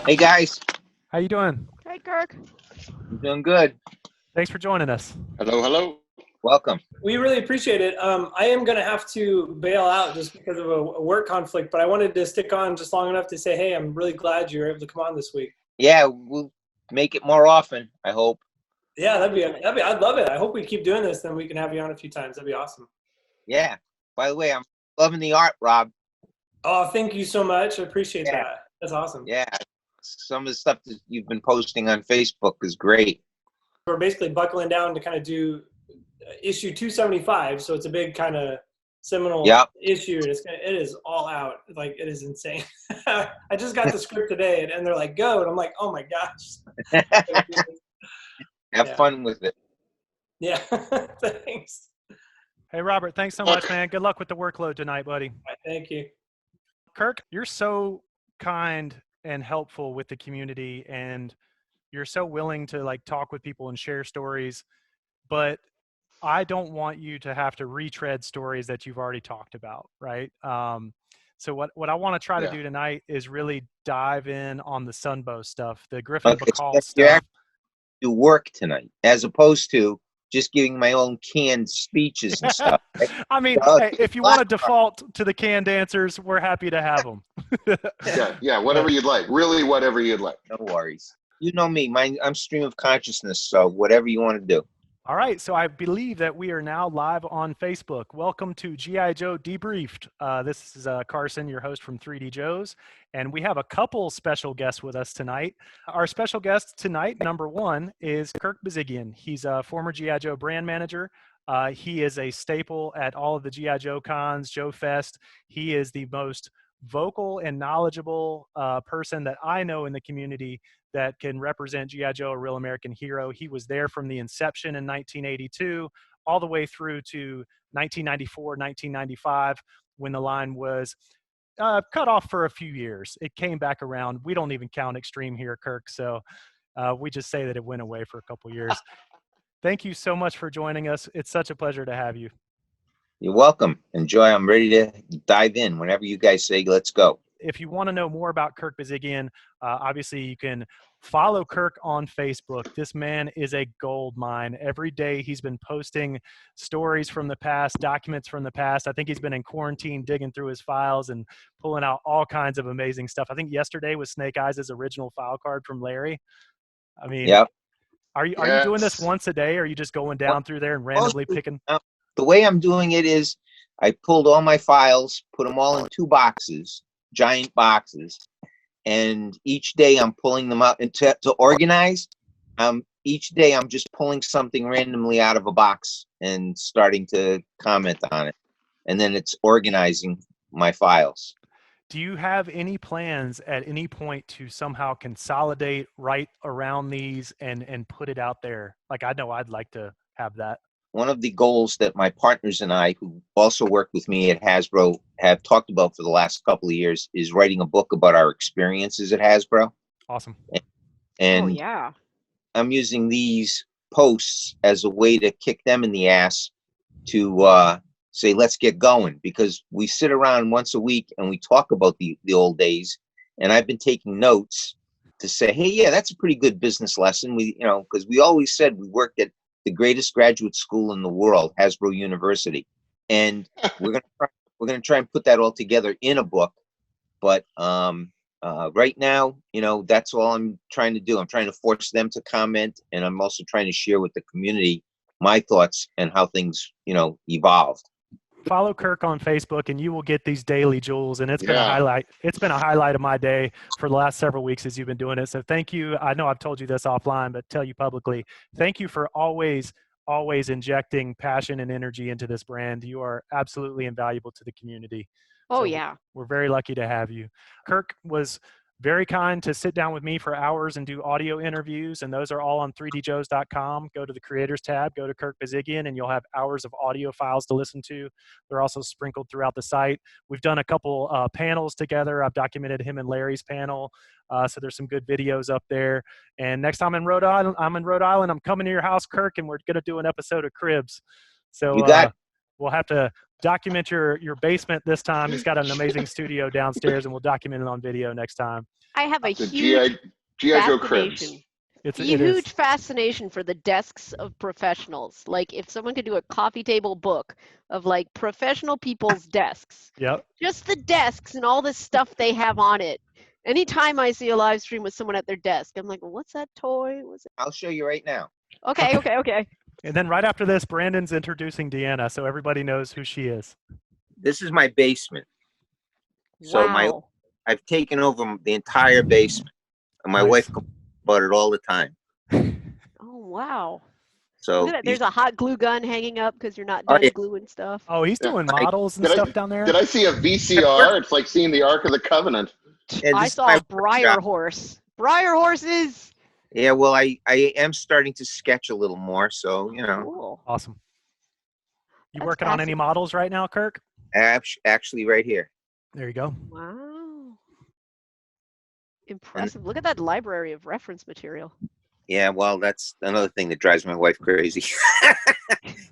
Hey guys, How you doing? Hey, Kirk. I'm doing good. Thanks for joining us. Hello, hello. Welcome. We really appreciate it. I am going to have to bail out just because of a work conflict, but I wanted to stick on just long enough to say, hey, I'm really glad you were able to come on this week. Yeah, we'll make it more often, I hope. Yeah, I'd love it. I hope we keep doing this, then we can have you on a few times. That'd be awesome. Yeah. By the way, I'm loving the art, Rob. Oh, thank you so much. I appreciate Yeah. that. That's awesome. Yeah. Some of the stuff that you've been posting on Facebook is great. We're basically buckling down to kind of do issue 275, so it's a big kind of seminal issue. It is all out. Like, it is insane. I just got the script today, and they're like, go. And I'm like, oh my gosh. Have fun with it. Yeah. Thanks. Hey, Robert, thanks so much, man. Good luck with the workload tonight, buddy. Thank you. Kirk, you're so kind and helpful with the community, and you're so willing to like talk with people and share stories, but I don't want you to have to retread stories that you've already talked about, right? So what I want to try to do tonight is really dive in on the Sunbow stuff, the Griffin Bacall stuff. Do work tonight, as opposed to just giving my own canned speeches and stuff. I mean, hey, if you want to default to the canned answers, we're happy to have them. yeah, whatever you'd like. Really, whatever you'd like. No worries. You know me, I'm stream of consciousness, so whatever you want to do. All right, so I believe that we are now live on Facebook. Welcome to G.I.Joe Debriefed. This is Carson, your host from 3D Joe's, and we have a couple special guests with us tonight. Our special guest tonight, number one, is Kirk Bazigian. He's a former G.I. Joe brand manager. He is a staple at all of the G.I. Joe cons, Joe Fest. He is the most vocal and knowledgeable person that I know in the community that can represent G.I. Joe, a real American hero. He was there from the inception in 1982 all the way through to 1994, 1995, when the line was cut off for a few years. It came back around. We don't even count Extreme here, Kirk, so we just say that it went away for a couple years. Thank you so much for joining us. It's such a pleasure to have you. You're welcome. Enjoy. I'm ready to dive in whenever you guys say let's go. If you want to know more about Kirk Bazigian, obviously you can follow Kirk on Facebook. This man is a gold mine. Every day he's been posting stories from the past, documents from the past. I think he's been in quarantine digging through his files and pulling out all kinds of amazing stuff. I think yesterday was Snake Eyes' original file card from Larry. I mean, are you doing this once a day, or are you just going down through there and randomly picking? The way I'm doing it is I pulled all my files, put them all in 2 boxes, giant boxes, and each day I'm pulling them out. And to organize, each day I'm just pulling something randomly out of a box and starting to comment on it. And then it's organizing my files. Do you have any plans at any point to somehow consolidate right around these and put it out there? Like, I know I'd like to have that. One of the goals that my partners and I, who also work with me at Hasbro, have talked about for the last couple of years is writing a book about our experiences at Hasbro. Awesome. And I'm using these posts as a way to kick them in the ass to say, let's get going, because we sit around once a week and we talk about the old days. And I've been taking notes to say, hey, yeah, that's a pretty good business lesson. Because we always said we worked at the greatest graduate school in the world, Hasbro University, and we're gonna try and put that all together in a book. But right now, that's all I'm trying to do. I'm trying to force them to comment, and I'm also trying to share with the community my thoughts and how things, evolved. Follow Kirk on Facebook and you will get these daily jewels. And it's been a highlight. It's been a highlight of my day for the last several weeks as you've been doing it. So thank you. I know I've told you this offline, but tell you publicly, thank you for always injecting passion and energy into this brand. You are absolutely invaluable to the community. Oh, so we're very lucky to have you. Kirk was very kind to sit down with me for hours and do audio interviews, and those are all on 3djoes.com. Go to the creators tab, go to Kirk Bazigian, and you'll have hours of audio files to listen to. They're also sprinkled throughout the site. We've done a couple panels together. I've documented him and Larry's panel, so there's some good videos up there. And next time I'm in Rhode Island, I'm coming to your house, Kirk, and we're going to do an episode of Cribs. So you got We'll have to document your basement this time. He's got an amazing studio downstairs, and we'll document it on video next time. I have a The huge G.I. Joe cribs. fascination. It is. Huge fascination for the desks of professionals. Like if someone could do a coffee table book of like professional people's desks. Yep. Just the desks and all this stuff they have on it. Anytime I see a live stream with someone at their desk, I'm like, well, what's that toy? What's it? I'll show you right now. Okay. And then right after this, Brandon's introducing Deanna, so everybody knows who she is. This is my basement. So Wow. I've taken over the entire basement, and my Nice. wife complains about it all the time. Oh, wow. So Look at that. There's a hot glue gun hanging up because you're not Oh, done yeah. gluing stuff. Oh, he's doing models and Did I- stuff down there? Did I see a VCR? It's like seeing the Ark of the Covenant. yeah, I this is saw my a briar workshop. horse. Briar horses. Yeah, well, I am starting to sketch a little more, so Cool. Awesome. You That's working on any fascinating. models right now, Kirk? actually right here. There you go. Wow. Impressive. Look at that library of reference material. Yeah, well, that's another thing that drives my wife crazy.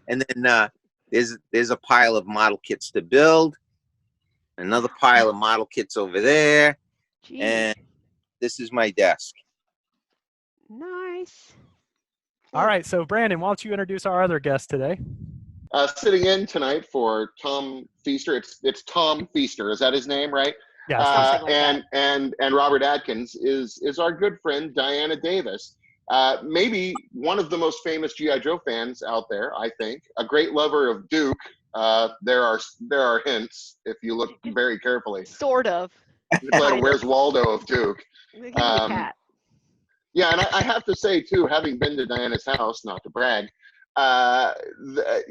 And then there's a pile of model kits to build, another pile of model kits over there, Gee. and this is my desk. Nice. All right, so Brandon, why don't you introduce our other guest today? Sitting in tonight for Tom Feister. It's Tom Feister. Is that his name, right? Yeah, Something like and Robert Atkins is our good friend Diana Davis. Maybe one of the most famous G.I. Joe fans out there, I think. A great lover of Duke. There are hints if you look very carefully. Sort of. It's like Where's Waldo of Duke. Give me the cat. Yeah, and I have to say too, having been to Diana's house, not to brag,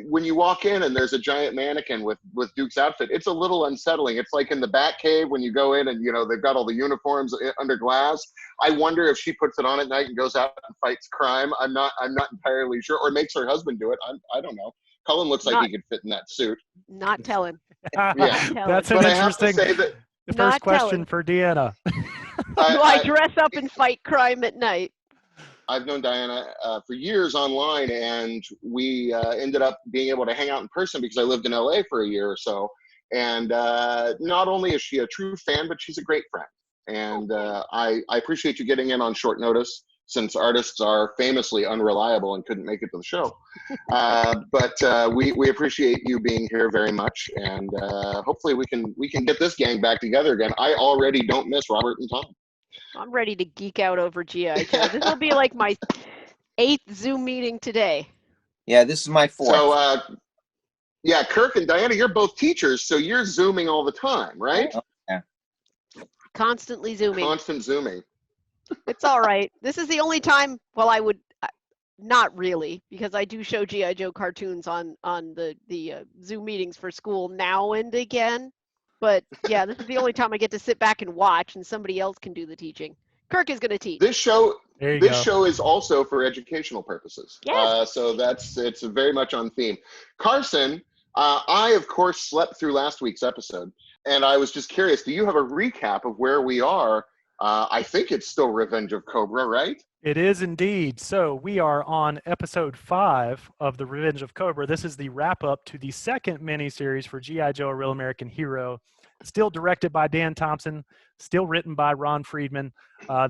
when you walk in and there's a giant mannequin with Duke's outfit, it's a little unsettling. It's like in the Batcave when you go in and they've got all the uniforms under glass. I wonder if she puts it on at night and goes out and fights crime. I'm not entirely sure, or makes her husband do it. I don't know. Cullen looks like he could fit in that suit. Not telling. Yeah. That's an But I have to interesting. say that The Not first question telling. for Deanna. Do I dress up and fight crime at night? I've known Diana for years online, and we ended up being able to hang out in person because I lived in LA for a year or so. And not only is she a true fan, but she's a great friend. And I appreciate you getting in on short notice, since artists are famously unreliable and couldn't make it to the show. But we appreciate you being here very much, and hopefully we can get this gang back together again. I already don't miss Robert and Tom. I'm ready to geek out over G.I. Joe. This will be like my 8th Zoom meeting today. Yeah, this is my fourth. So yeah, Kirk and Diana, you're both teachers, so you're Zooming all the time, right? Constantly Zooming. Constant Zooming. It's all right. This is the only time, well, I would, not really, because I do show G.I. Joe cartoons on the Zoom meetings for school now and again. But yeah, this is the only time I get to sit back and watch, and somebody else can do the teaching. Kirk is going to teach. This show This show is also for educational purposes. Yes. So it's very much on theme. Carson, I of course slept through last week's episode, and I was just curious, do you have a recap of where we are? I think it's still Revenge of Cobra, right? It is indeed. So we are on episode 5 of the Revenge of Cobra. This is the wrap up to the second miniseries for G.I. Joe, A Real American Hero. Still directed by Dan Thompson, still written by Ron Friedman.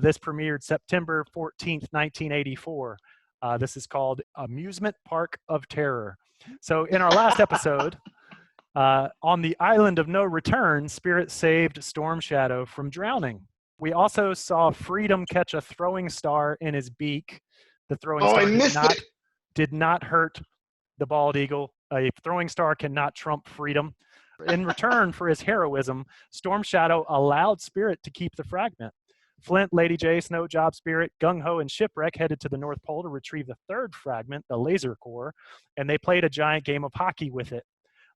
This premiered September 14th, 1984. This is called Amusement Park of Terror. So in our last episode, on the island of no return, Spirit saved Storm Shadow from drowning. We also saw Freedom catch a throwing star in his beak. The throwing star did not hurt the bald eagle. A throwing star cannot trump Freedom. In return for his heroism, Storm Shadow allowed Spirit to keep the fragment. Flint, Lady J, Snow Job, Spirit, Gung Ho, and Shipwreck headed to the North Pole to retrieve the third fragment, the laser core, and they played a giant game of hockey with it.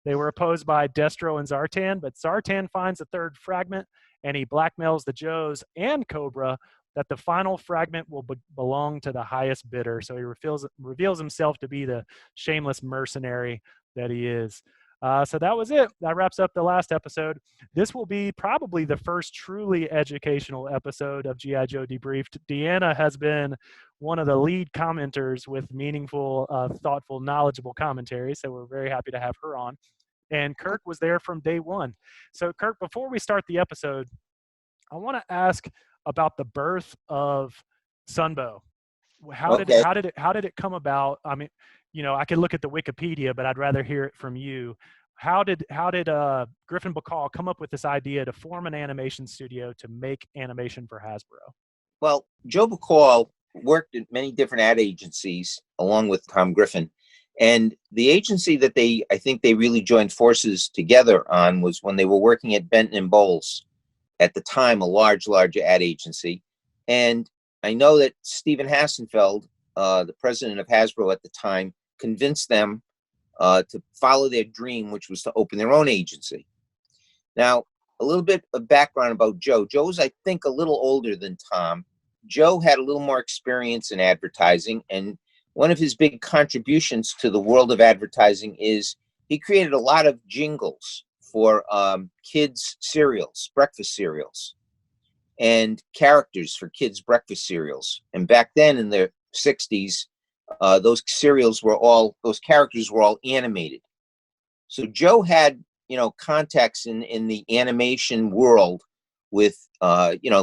They were opposed by Destro and Zartan, but Zartan finds the third fragment, and he blackmails the Joes and Cobra that the final fragment will belong to the highest bidder. So he reveals himself to be the shameless mercenary that he is. So that was it. That wraps up the last episode. This will be probably the first truly educational episode of G.I. Joe Debriefed. Deanna has been one of the lead commenters with meaningful, thoughtful, knowledgeable commentary. So we're very happy to have her on. And Kirk was there from day one. So Kirk, before we start the episode, I want to ask about the birth of Sunbow. How did it come about? I mean, you know, I could look at the Wikipedia, but I'd rather hear it from you. How did Griffin Bacall come up with this idea to form an animation studio to make animation for Hasbro? Well, Joe Bacall worked at many different ad agencies along with Tom Griffin. And the agency that I think they really joined forces together on was when they were working at Benton and Bowles, at the time, a large ad agency. And I know that Stephen Hassenfeld, the president of Hasbro at the time, convinced them to follow their dream, which was to open their own agency. Now, a little bit of background about Joe. Joe's, I think, a little older than Tom. Joe had a little more experience in advertising, and one of his big contributions to the world of advertising is he created a lot of jingles for kids' cereals, breakfast cereals, and characters for kids' breakfast cereals. And back then in the 60s, those characters were all animated. So Joe had, contacts in the animation world with,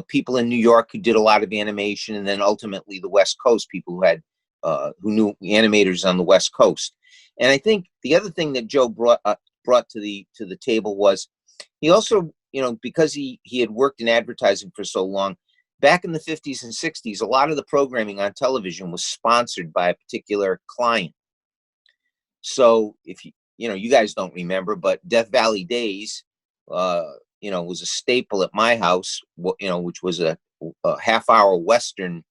people in New York who did a lot of animation, and then ultimately the West Coast, people who knew animators on the West Coast. And I think the other thing that Joe brought to the table was he also, because he had worked in advertising for so long, back in the 50s and 60s, a lot of the programming on television was sponsored by a particular client. So if you guys don't remember, but Death Valley Days, was a staple at my house, which was a half-hour Western,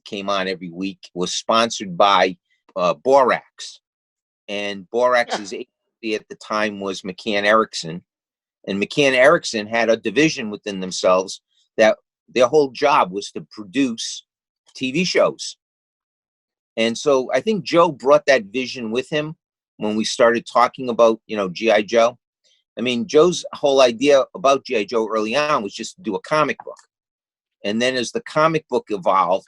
came on every week, was sponsored by Borax. And Borax's agency at the time was McCann Erickson. And McCann Erickson had a division within themselves that their whole job was to produce TV shows. And so I think Joe brought that vision with him when we started talking about, G.I. Joe. I mean, Joe's whole idea about G.I. Joe early on was just to do a comic book. And then as the comic book evolved,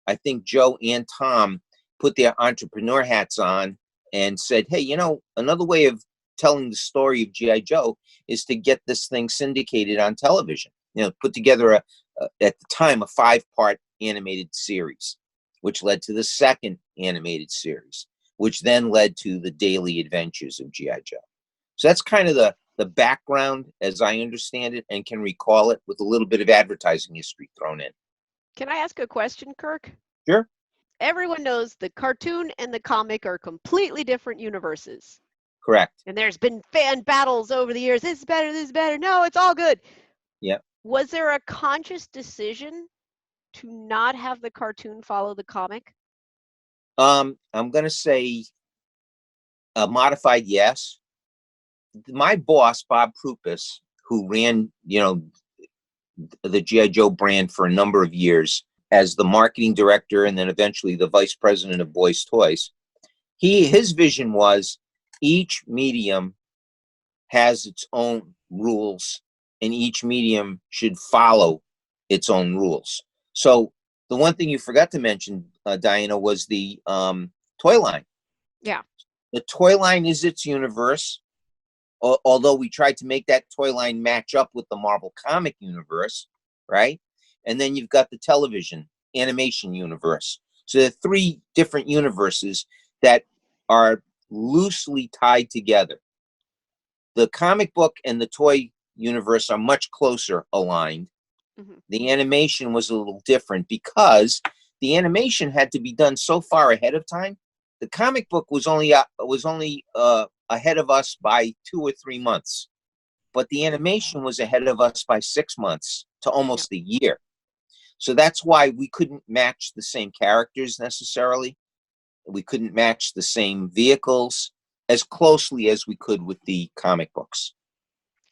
I think Joe and Tom put their entrepreneur hats on and said, hey, another way of telling the story of G.I. Joe is to get this thing syndicated on television. Put together at the time, a 5-part animated series, which led to the second animated series, which then led to the daily adventures of G.I. Joe. So that's kind of the background as I understand it and can recall it, with a little bit of advertising history thrown in. Can I ask a question, Kirk? Sure. Everyone knows the cartoon and the comic are completely different universes. Correct. And there's been fan battles over the years. This is better, this is better. No, it's all good. Yeah. Was there a conscious decision to not have the cartoon follow the comic? I'm going to say a modified yes. My boss, Bob Prupis, who ran, the G.I. Joe brand for a number of years as the marketing director and then eventually the vice president of Boys Toys, his vision was each medium has its own rules and each medium should follow its own rules. So the one thing you forgot to mention, Diana, was the toy line. Yeah. The toy line is its universe, although we tried to make that toy line match up with the Marvel comic universe, right? And then you've got the television animation universe. So there are 3 different universes that are loosely tied together. The comic book and the toy universe are much closer aligned. Mm-hmm. The animation was a little different because the animation had to be done so far ahead of time. The comic book was only ahead of us by 2 or 3 months, but the animation was ahead of us by 6 months to almost a year. So that's why we couldn't match the same characters necessarily. We couldn't match the same vehicles as closely as we could with the comic books.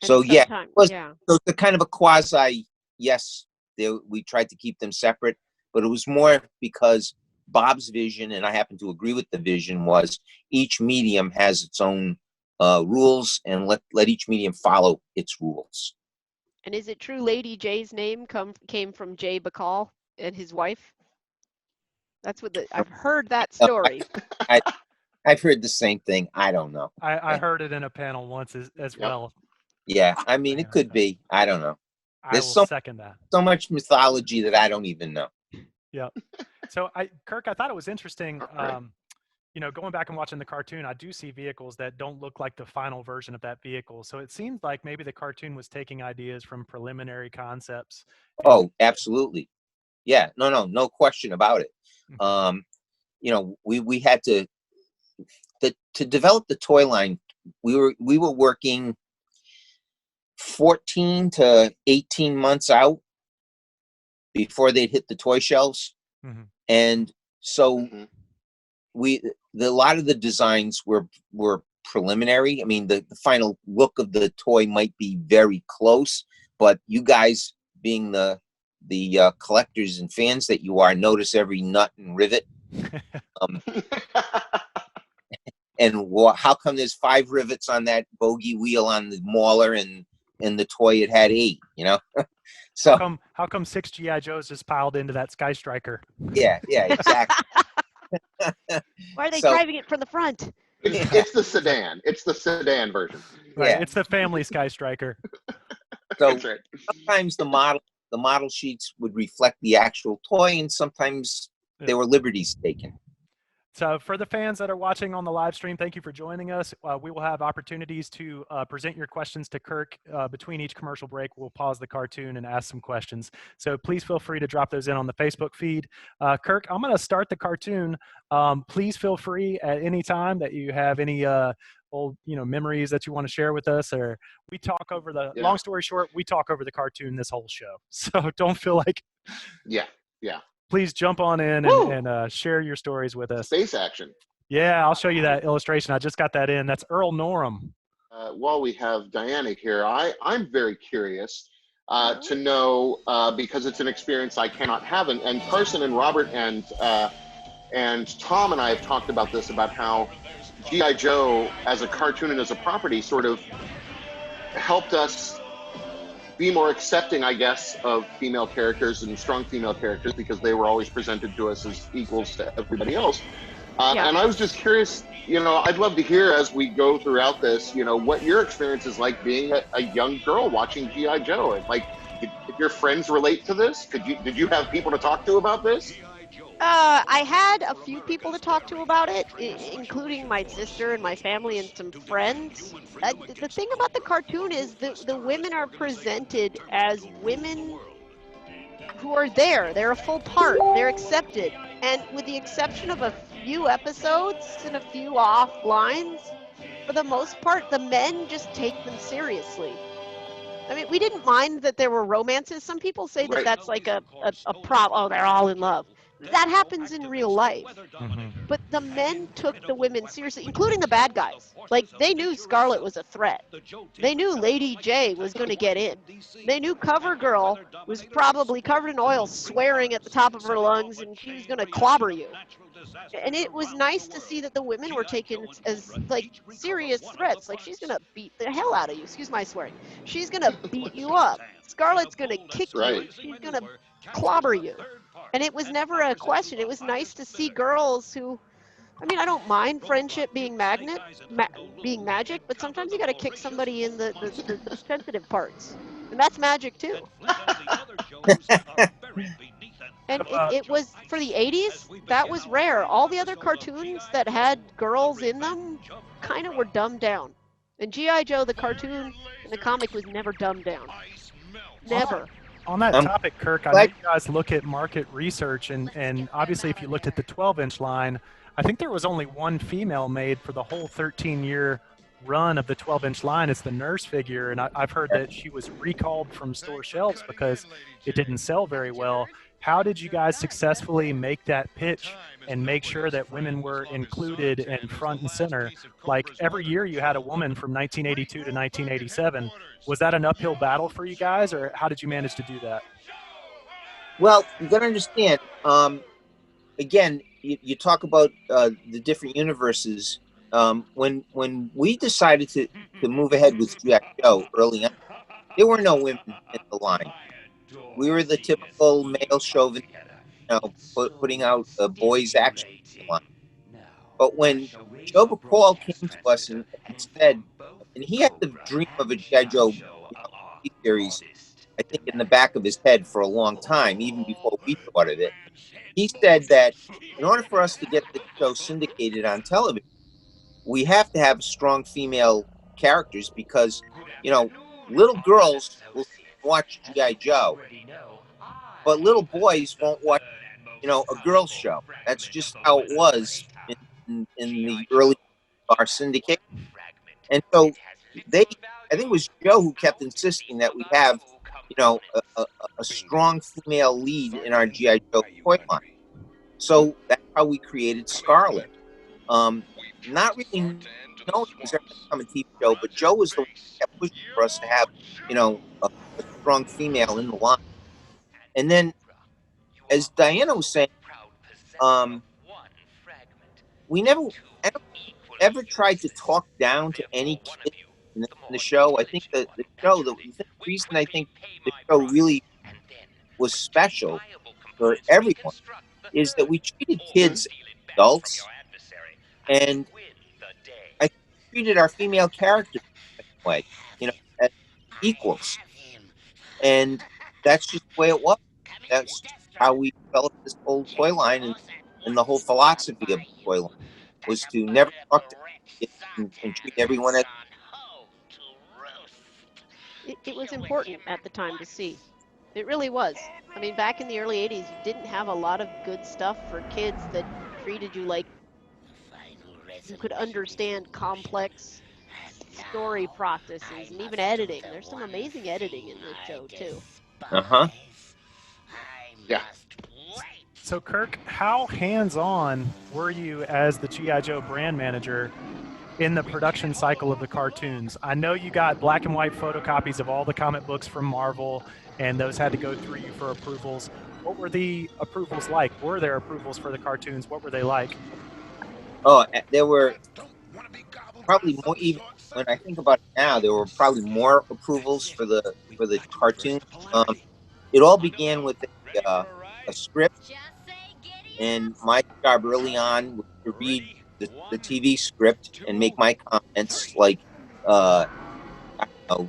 And so yeah, so the kind of a quasi yes. We tried to keep them separate, but it was more because Bob's vision, and I happen to agree with the vision, was each medium has its own rules and let each medium follow its rules. And is it true Lady J's name came from Jay Bacall and his wife? That's what I've heard that story. I've heard the same thing. I don't know. I heard it in a panel once as well. Yeah, I mean, it could be. I don't know. There's second that. So much mythology that I don't even know. Yeah. So Kirk, I thought it was interesting. You know, going back and watching the cartoon, I do see vehicles that don't look like the final version of that vehicle. So it seems like maybe the cartoon was taking ideas from preliminary concepts. Oh, absolutely. Yeah, no question about it. You know, we had to develop the toy line. We were working 14 to 18 months out before they'd hit the toy shelves. Mm-hmm. And so a lot of the designs were preliminary. I mean, the final look of the toy might be very close, but you guys, being the collectors and fans that you are, notice every nut and rivet. And how come there's 5 rivets on that bogey wheel on the Mauler and the toy it had 8, you know? So how come 6 G.I. Joes just piled into that Sky Striker? Yeah, exactly. Why are they driving it from the front? It's the sedan. It's the sedan version. Right, yeah. It's the family Sky Striker. So That's right. sometimes the model sheets would reflect the actual toy, and sometimes there were liberties taken. So for the fans that are watching on the live stream, thank you for joining us. We will have opportunities to present your questions to Kirk between each commercial break. We'll pause the cartoon and ask some questions. So please feel free to drop those in on the Facebook feed. Kirk, I'm going to start the cartoon. Please feel free at any time that you have any old memories that you want to share with us, or we talk over the long story short, we talk over the cartoon this whole show. So don't feel like please jump on in and share your stories with us. Space action. Yeah, I'll show you that illustration. I just got that in. That's Earl Norham. While we have Diana here, I'm very curious to know, because it's an experience I cannot have. And Carson and Robert and Tom and I have talked about this, about how G.I. Joe as a cartoon and as a property sort of helped us be more accepting, I guess, of female characters and strong female characters, because they were always presented to us as equals to everybody else. And I was just curious, I'd love to hear as we go throughout this, what your experience is like being a young girl watching G.I. Joe. And like, did your friends relate to this? Did you have people to talk to about this? I had a few people to talk to about it, including my sister and my family and some friends. The thing about the cartoon is the women are presented as women who are there. They're a full part. They're accepted. And with the exception of a few episodes and a few off lines, for the most part, the men just take them seriously. I mean, we didn't mind that there were romances. Some people say that that's like a prop. Oh, they're all in love. That happens in real life. Mm-hmm. But the men took the women seriously, including the bad guys. Like, they knew Scarlet was a threat. They knew Lady J was going to get in. They knew Cover Girl was probably covered in oil, swearing at the top of her lungs, and she was going to clobber you. And it was nice to see that the women were taken as, like, serious threats. Like, she's going to beat the hell out of you. Excuse my swearing. She's going to beat you up. Scarlet's going to kick you. She's going to clobber you. And it was never a question. It was nice to see girls who, I mean, I don't mind friendship being being magic, but sometimes you got to kick somebody in the sensitive parts. And that's magic too. And it was, for the 80s, that was rare. All the other cartoons that had girls in them kind of were dumbed down. And G.I. Joe, the cartoon and the comic, was never dumbed down. Never. On that topic, Kirk, I know you guys look at market research, and obviously if you looked at the 12-inch line, I think there was only one female made for the whole 13-year run of the 12-inch line. It's the nurse figure, and I've heard that she was recalled from store shelves because it didn't sell very well. How did you guys successfully make that pitch and make sure that women were included and front and center? Like, every year you had a woman from 1982 to 1987. Was that an uphill battle for you guys, or how did you manage to do that? Well, you got to understand, again, you talk about the different universes. when we decided to move ahead with G.I. Joe early on, there were no women in the line. We were the typical male chauvinist, putting out a boys action line. But when Joe Bacall came to us and said, and he had the dream of a G.I. Joe series, I think, in the back of his head for a long time, even before we thought of it. He said that in order for us to get the show syndicated on television, we have to have strong female characters because, little girls will watch G.I. Joe, but little boys won't watch, a girls show. That's just how it was in the early our syndication. And so I think it was Joe who kept insisting that we have, a strong female lead in our G.I. Joe toy line. So that's how we created Scarlet. Not really knowing it was ever going to become a TV show, but Joe was the one that kept pushing for us to have, a strong female in the line. And then, as Diana was saying, we never ever tried to talk down to any kid in the show. I think the reason I think the show really was special for everyone is that we treated kids as adults, and I treated our female characters the same way, as equals. And that's just the way it was. That's how we developed this whole toy line, and the whole philosophy of the toy line was to never talk to kids and treat everyone as. It was important at the time to see. It really was. I mean, back in the early 80s, you didn't have a lot of good stuff for kids that treated you like you could understand complex story processes and even editing. There's some amazing editing in this show, too. Uh-huh. Yeah. So, Kirk, how hands-on were you as the G.I. Joe brand manager in the production cycle of the cartoons? I know you got black and white photocopies of all the comic books from Marvel, and those had to go through you for approvals. What were the approvals like? Were there approvals for the cartoons? What were they like? Oh, there were probably more. Even when I think about it now, there were probably more approvals for the cartoon. It all began with a script, and my job early on was to read the TV script and make my comments. Like, I don't know,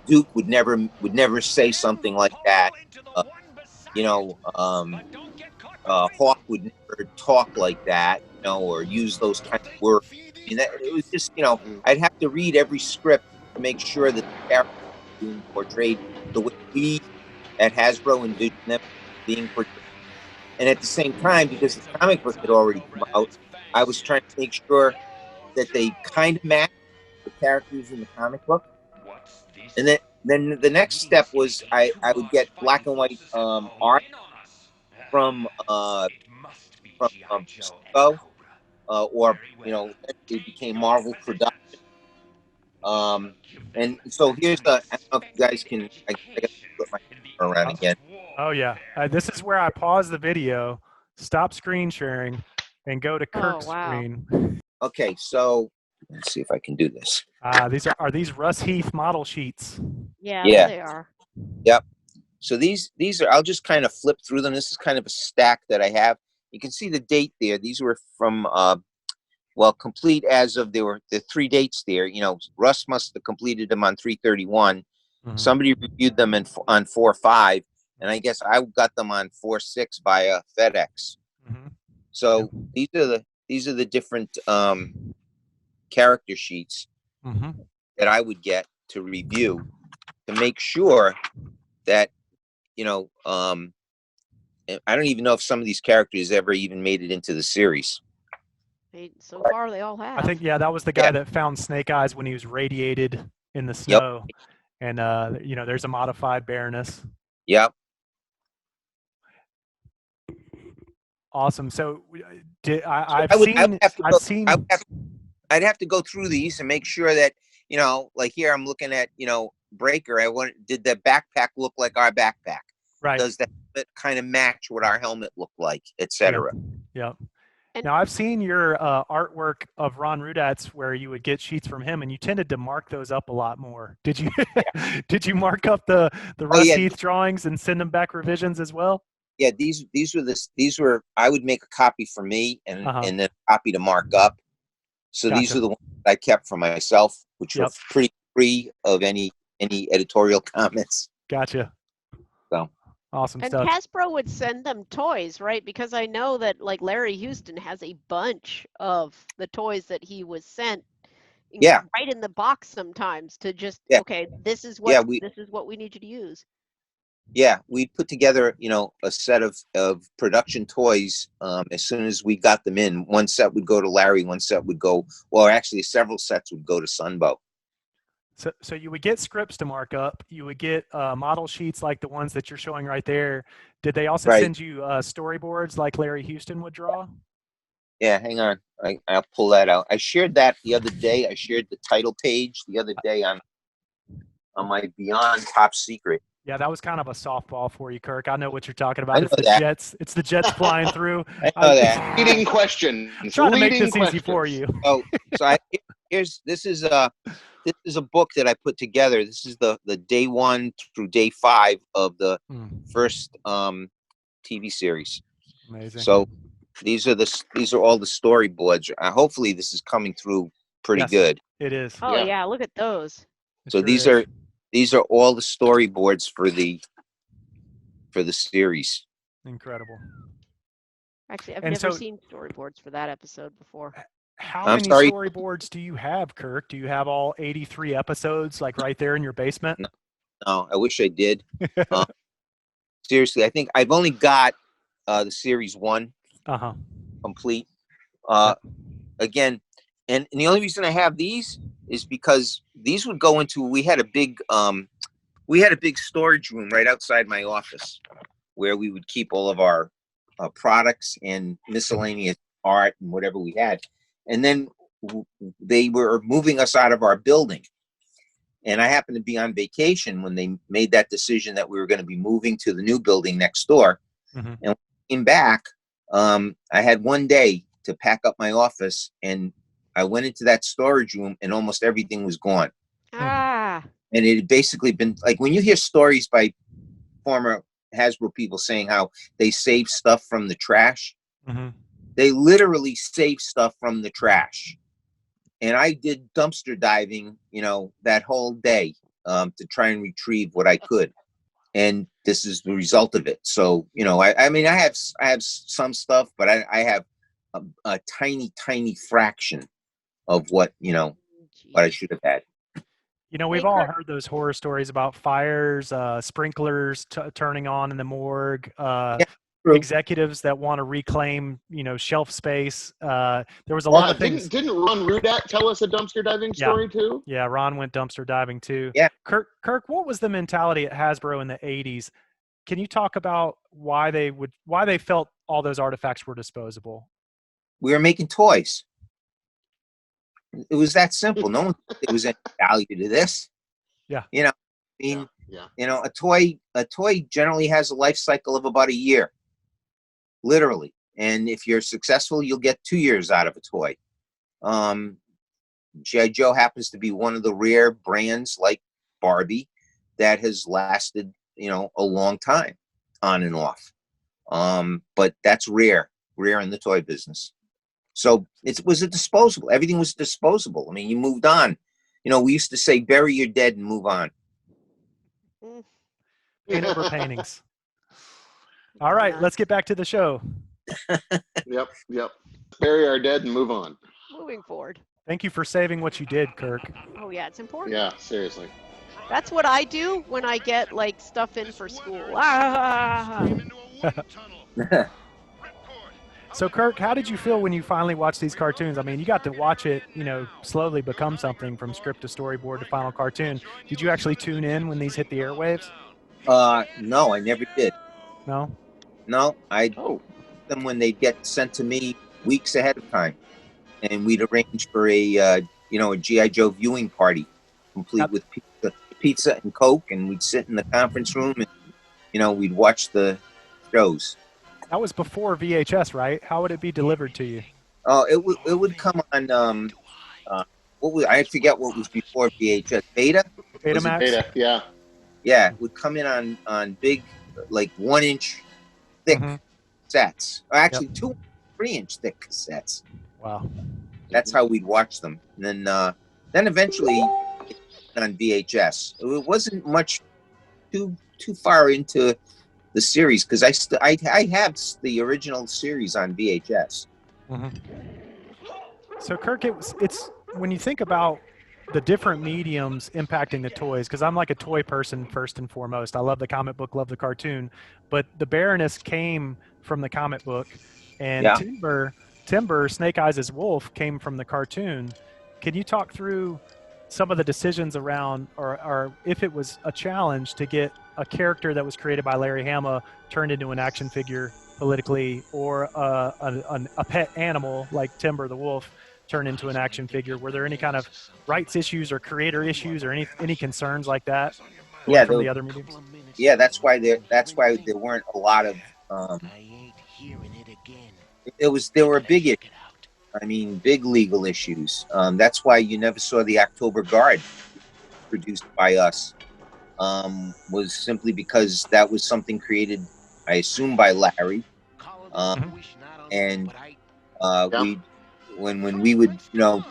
Duke would never say something like that. Hawk would never talk like that, or use those kind of words. I mean, it was just, I'd have to read every script to make sure that the character was being portrayed the way we at Hasbro envisioned them being portrayed. And at the same time, because the comic book had already come out, I was trying to make sure that they kind of matched the characters in the comic book. And then the next step was I would get black and white art from Storyboards, or it became Marvel production. And so here's I don't know if you guys can. I got to flip my camera around again. Oh yeah, this is where I pause the video, stop screen sharing, and go to Kirk's screen. Okay, so let's see if I can do this. These are these Russ Heath model sheets? Yeah, there they are. Yep. So these are, I'll just kind of flip through them. This is kind of a stack that I have. You can see the date there. These were from, complete as of, there were the 3 dates there. Russ must have completed them on 3/31. Mm-hmm. Somebody reviewed them on 4/5, and I guess I got them on 4/6 via FedEx. Mm-hmm. So these are the different character sheets that I would get to review to make sure that, I don't even know if some of these characters ever even made it into the series. So far, they all have. I think, that was the guy that found Snake Eyes when he was radiated in the snow. Yep. And, there's a modified Baroness. Yep. Awesome. So I'd have to go through these and make sure that, like here I'm looking at, Breaker. Did the backpack look like our backpack? Right. Does that kind of match what our helmet looked like, etc.? Yeah. Now, I've seen your artwork of Ron Rudat's where you would get sheets from him, and you tended to mark those up a lot more. Did you? Did you mark up the Russ Heath drawings and send them back revisions as well? Yeah, these were I would make a copy for me and then a copy to mark up. So these are the ones I kept for myself, which were pretty free of any editorial comments. Gotcha. So awesome and stuff. Hasbro would send them toys, right? Because I know that like Larry Houston has a bunch of the toys that he was sent. Right in the box sometimes to just okay, this is what we need you to use. Yeah, we put together, a set of production toys. As soon as we got them in, one set would go to Larry, one set would go, well, actually several sets would go to Sunbow. So you would get scripts to mark up. You would get model sheets like the ones that you're showing right there. Did they also send you storyboards like Larry Houston would draw? Yeah, hang on. I'll pull that out. I shared that the other day. I shared the title page the other day on my Beyond Top Secret. Yeah, that was kind of a softball for you, Kirk. I know what you're talking about. It's the jets. It's the jets flying through. I know that. Leading question. I'm trying to make this easy for you. This is a book that I put together. This is the day 1 through day 5 of the first TV series. Amazing. So these are all the storyboards. Hopefully this is coming through pretty good. It is. Oh yeah, look at those. So these are all the storyboards for the series. Incredible. Actually, I've never seen storyboards for that episode before. How many storyboards do you have, Kirk? Do you have all 83 episodes like right there in your basement? No, I wish I did. Seriously, I think I've only got the series 1 complete. Again, and the only reason I have these is because these would go into, we had a big storage room right outside my office where we would keep all of our products and miscellaneous art and whatever we had. And then they were moving us out of our building. And I happened to be on vacation when they made that decision that we were going to be moving to the new building next door. And when I came back, I had one day to pack up my office, and I went into that storage room and almost everything was gone. And it had basically been like, when you hear stories by former Hasbro people saying how they save stuff from the trash, they literally save stuff from the trash. And I did dumpster diving, that whole day to try and retrieve what I could. And this is the result of it. So, I mean, I have some stuff, but I have a tiny, tiny fraction of what I should have had. We've all heard those horror stories about fires, sprinklers turning on in the morgue, executives that want to reclaim, shelf space. There was a lot of things. Didn't Ron Rudat tell us a dumpster diving story too? Yeah, Ron went dumpster diving too. Yeah. Kirk, what was the mentality at Hasbro in the 80s? Can you talk about why they felt all those artifacts were disposable? We were making toys. It was that simple. No one thought there was any value to this. Yeah. A toy generally has a life cycle of about a year, literally. And if you're successful, you'll get 2 years out of a toy. G.I. Joe happens to be one of the rare brands like Barbie that has lasted, a long time on and off. But that's rare in the toy business. So it was a disposable. Everything was disposable. I mean, you moved on. We used to say, bury your dead and move on. Paint over paintings. All right, let's get back to the show. Yep. Bury our dead and move on. Moving forward. Thank you for saving what you did, Kirk. Oh, yeah, it's important. Yeah, seriously. That's what I do when I get, stuff in for school. So, Kirk, how did you feel when you finally watched these cartoons? I mean, you got to watch it, slowly become something from script to storyboard to final cartoon. Did you actually tune in when these hit the airwaves? No, I never did. No? No, them when they'd get sent to me weeks ahead of time. And we'd arrange for a G.I. Joe viewing party, complete with pizza and Coke, and we'd sit in the conference room and, we'd watch the shows. That was before VHS, right? How would it be delivered to you? Oh, it would come on I forget what was before VHS. Beta? Betamax? Beta, yeah. Yeah, it would come in on big, like 1-inch thick sets. Or actually, 2 3-inch thick cassettes. Wow. That's how we'd watch them. And then eventually on VHS. It wasn't much too far into the series because I have the original series on VHS. So Kirk, it's when you think about the different mediums impacting the toys, because I'm like a toy person first and foremost. I love the comic book, love the cartoon, but the Baroness came from the comic book, and Timber, Snake Eyes' wolf, came from the cartoon. Can you talk through some of the decisions around, or if it was a challenge to get a character that was created by Larry Hama turned into an action figure politically, or a pet animal like Timber the wolf turned into an action figure? Were there any kind of rights issues or creator issues or any concerns like that? Yeah, from the other mediums. Yeah, that's why there weren't a lot of. There were big legal issues. That's why you never saw the October Guard produced by us. Was simply because that was something created, I assume, by Larry. And when we would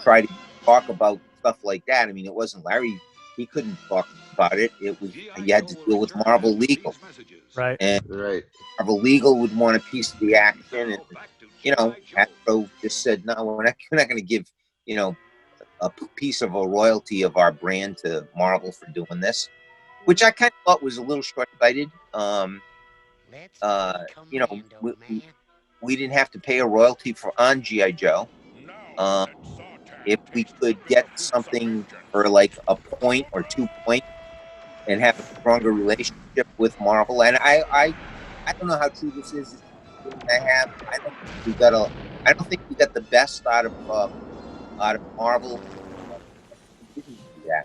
try to talk about stuff like that, I mean, it wasn't Larry. He couldn't talk about it. It was, you had to deal with Marvel Legal, right? And Marvel Legal would want a piece of the action, and Hasbro just said, no, we're not going to give a piece of a royalty of our brand to Marvel for doing this, which I kind of thought was a little short-sighted. We didn't have to pay a royalty on G.I. Joe. If we could get something for like a point or 2 points and have a stronger relationship with Marvel, and I don't know how true this is. I don't think we got the best out of Marvel. Yeah.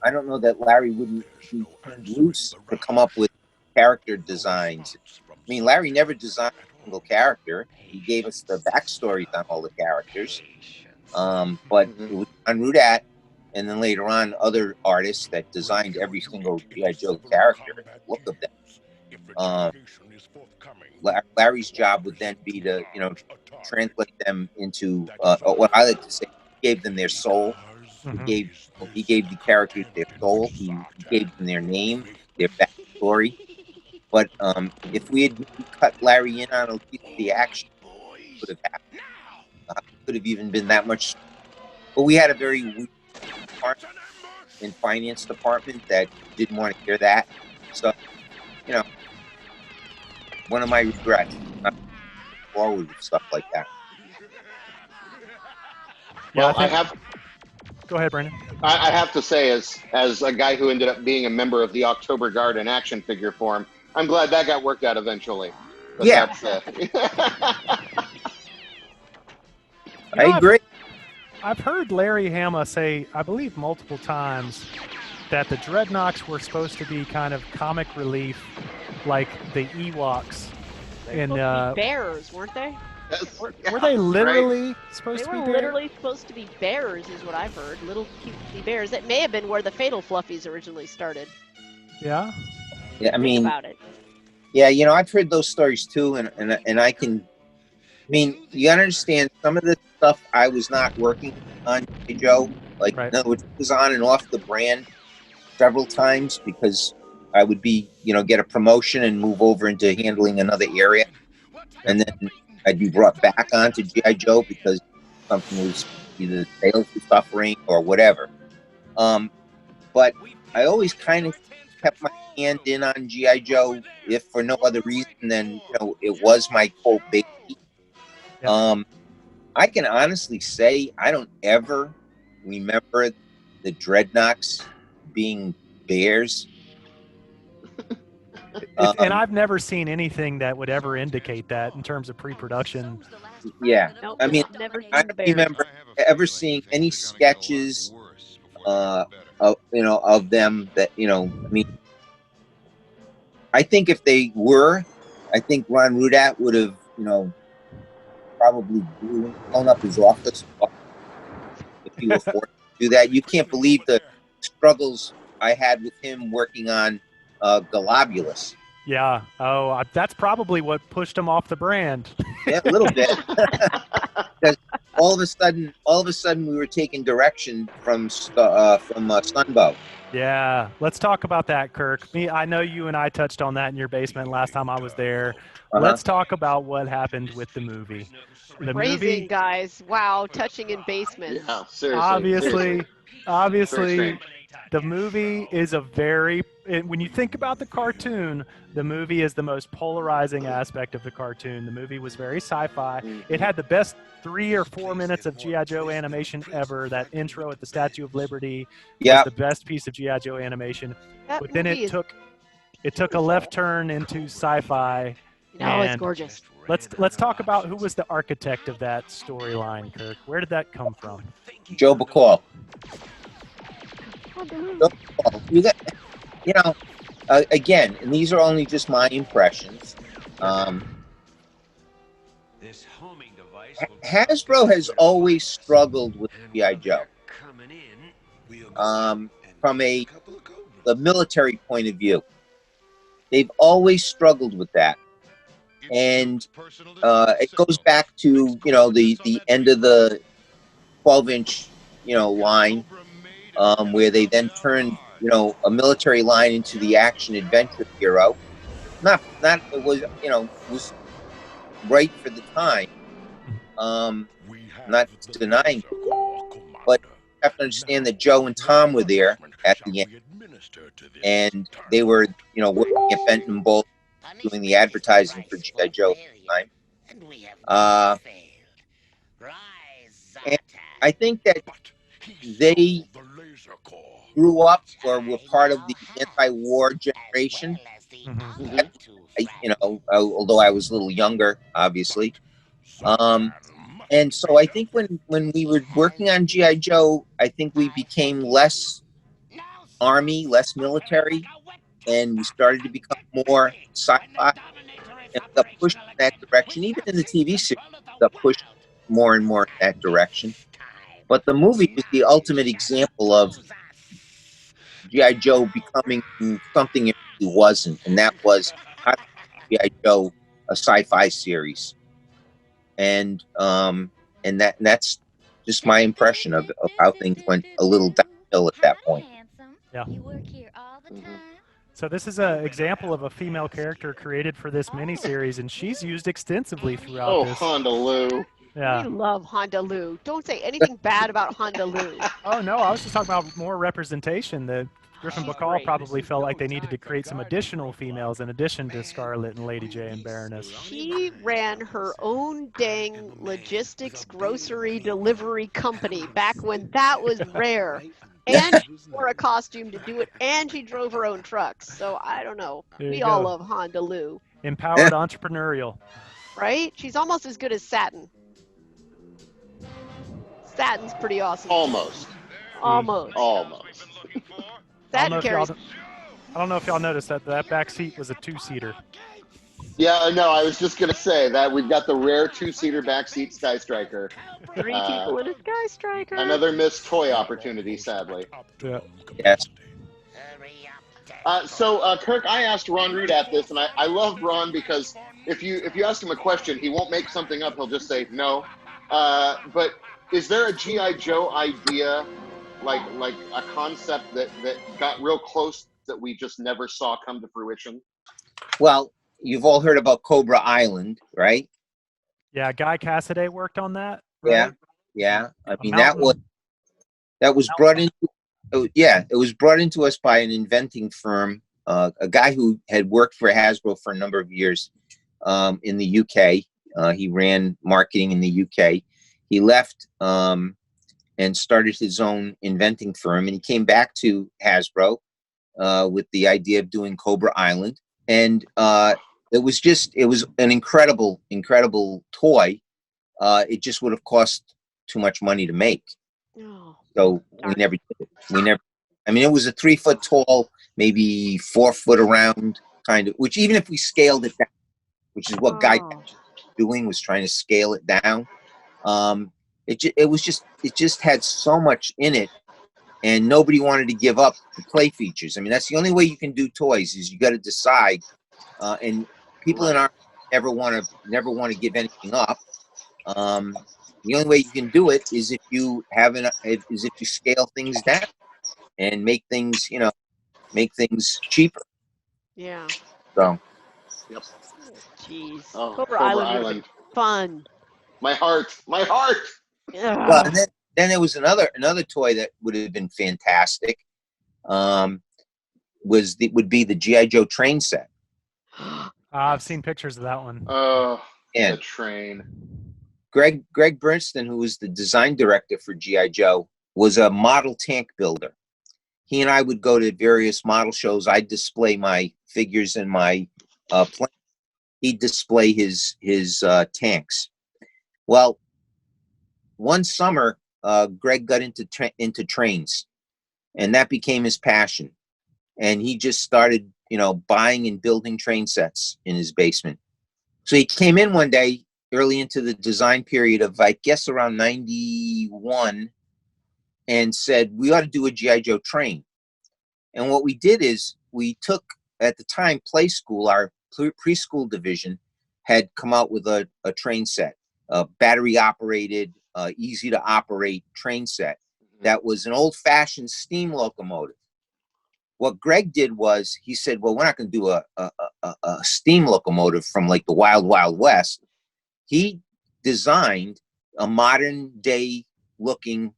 I don't know that Larry wouldn't be loose to come up with character designs. I mean, Larry never designed a single character. He gave us the backstories on all the characters. But it was on Rudat, and then later on, other artists that designed every single G.I. Joe character, look of them. Larry's job would then be to, translate them into what I like to say, he gave them their soul. He gave the characters their soul. He gave them their name, their backstory. But if we had cut Larry in on a piece of the action, it could have happened. Could have even been that much. But we had a very weak department in finance department that didn't want to hear that. So, one of my regrets, not forward with stuff like that. Well, I have. Go ahead, Brandon. I have to say, as a guy who ended up being a member of the October Guard in action figure form, I'm glad that got worked out eventually. But yeah. I agree. I've heard Larry Hama say, I believe multiple times, that the Dreadnoks were supposed to be kind of comic relief, like the Ewoks. They were supposed to be bears, weren't they? Yes. Were they literally supposed to be bears? They were literally supposed to be bears, is what I've heard. Little cutesy bears. That may have been where the Fatal Fluffies originally started. Yeah? Yeah, I mean, about it. Yeah, I've heard those stories too, and I can. I mean, you gotta understand, some of the stuff I was not working on, Joe. Like, in other words, it was on and off the brand several times because I would be, get a promotion and move over into handling another area, and then I'd be brought back onto G.I. Joe because something was either sales was suffering or whatever. But I always kind of kept my hand in on G.I. Joe, if for no other reason than it was my quote baby. I can honestly say I don't ever remember the Dreadnoks being bears. And I've never seen anything that would ever indicate that in terms of pre-production. Yeah, nope, I mean, I don't remember ever seeing any sketches, of them that I mean, I think if they were I think Ron Rudat would have, you know, probably blown up his office if he were forced to do that. You can't believe the struggles I had with him working on Globulus. Yeah. Oh, that's probably what pushed him off the brand. Yeah, a little bit. Because all of a sudden, we were taking direction from Sunbow. Yeah, let's talk about that, Kirk. I know you and I touched on that in your basement last time I was there. Let's talk about what happened with the movie. The Phrasing, movie, guys. Wow, touching in basements. Yeah, seriously. obviously, the movie is when you think about the cartoon, the movie is the most polarizing aspect of the cartoon. The movie was very sci-fi. It had the best 3 or 4 minutes of G.I. Joe animation ever. That intro at the Statue of Liberty was the best piece of G.I. Joe animation. But then it took a left turn into sci-fi. No, it's gorgeous. Let's talk about who was the architect of that storyline, Kirk. Where did that come from? Joe Bacall. You know, again, and these are only just my impressions. Hasbro has always struggled with G.I. Joe. From the military point of view, they've always struggled with that. And it goes back to, you know, the end of the 12-inch, you know, line, where they then turned, you know, a military line into the action adventure hero. Not it was, you know, was right for the time. Not denying it, but you have to understand that Joe and Tom were there at the end, and they were, you know, working at Benton Bowl, doing the advertising for G.I. Joe at the time. And I think that they grew up or were part of the anti-war generation. You know, although I was a little younger, obviously. And so I think when we were working on G.I. Joe, I think we became less Army, less military, and we started to become more sci-fi. And got pushed in that direction. Even in the TV series, got pushed more and more in that direction. But the movie was the ultimate example of G.I. Joe becoming something it really wasn't, and that was G.I. Joe, a sci-fi series. And that's just my impression of how things went a little downhill at that point. Yeah. So this is an example of a female character created for this miniseries, and she's used extensively throughout this. Oh, Honda Lou. Yeah. We love Honda Lou. Don't say anything bad about Honda Lou. Oh, no, I was just talking about more representation. That Griffin Bacall probably felt like they needed to create some additional females in addition to Scarlet and Lady J and Baroness. She ran her own dang logistics grocery delivery company back when that was rare. And she wore a costume to do it, and she drove her own trucks. So I don't know. We all love Honda Lou. Empowered entrepreneurial. Right? She's almost as good as Satin. Satin's pretty awesome. Almost. Satin carries. I don't know if y'all noticed that back seat was a 2-seater. Yeah, no, I was just going to say that we've got the rare 2-seater backseat Sky Striker. 3 people in a Sky Striker. Another missed toy opportunity, sadly. Yeah. Yes. So, Kirk, I asked Ron Rudat this, and I love Ron because if you ask him a question, he won't make something up. He'll just say no. But is there a G.I. Joe idea, like a concept that got real close that we just never saw come to fruition? Well, you've all heard about Cobra Island, right? Yeah, Guy Cassaday worked on that. Right? Yeah. I mean, that was brought into. Yeah, it was brought into us by an inventing firm, a guy who had worked for Hasbro for a number of years in the UK. He ran marketing in the UK. He left and started his own inventing firm, and he came back to Hasbro with the idea of doing Cobra Island. And it was an incredible toy. It just would have cost too much money to make. So we never did it. I mean, it was a 3 foot tall, maybe 4 foot around kind of, which even if we scaled it down, which is what Guy was doing, was trying to scale it down. It just had so much in it, and nobody wanted to give up the play features. I mean, that's the only way you can do toys, is you got to decide. And people in our never want to give anything up. The only way you can do it is if you scale things down and make things cheaper. Yeah. So. Yep. Jeez. Oh, Cobra Island. Fun. My heart. Yeah. Well, and then there was another toy that would have been fantastic. Would be the G.I. Joe train set. I've seen pictures of that one. Oh, yeah. The train. Greg Bernston, who was the design director for G.I. Joe, was a model tank builder. He and I would go to various model shows. I'd display my figures and my plane. He'd display his tanks. Well, one summer, Greg got into trains, and that became his passion. And he just started, buying and building train sets in his basement. So he came in one day, early into the design period of, I guess, around 91, and said, we ought to do a G.I. Joe train. And what we did is we took, at the time, Play School, our preschool division, had come out with a train set, a battery-operated, easy-to-operate train set that was an old-fashioned steam locomotive. What Greg did was, he said, well, we're not going to do a steam locomotive from like the Wild Wild West. He designed a modern-day looking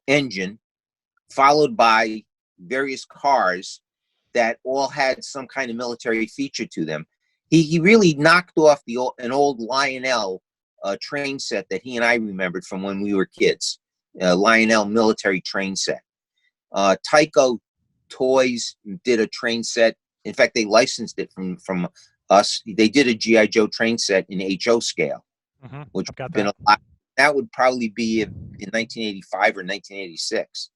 engine, followed by various cars that all had some kind of military feature to them. He really knocked off an old Lionel train set that he and I remembered from when we were kids. Lionel military train set. Tyco Toys did a train set. In fact, they licensed it from us. They did a G.I. Joe train set in HO scale, which would have been a lot. That would probably be in 1985 or 1986.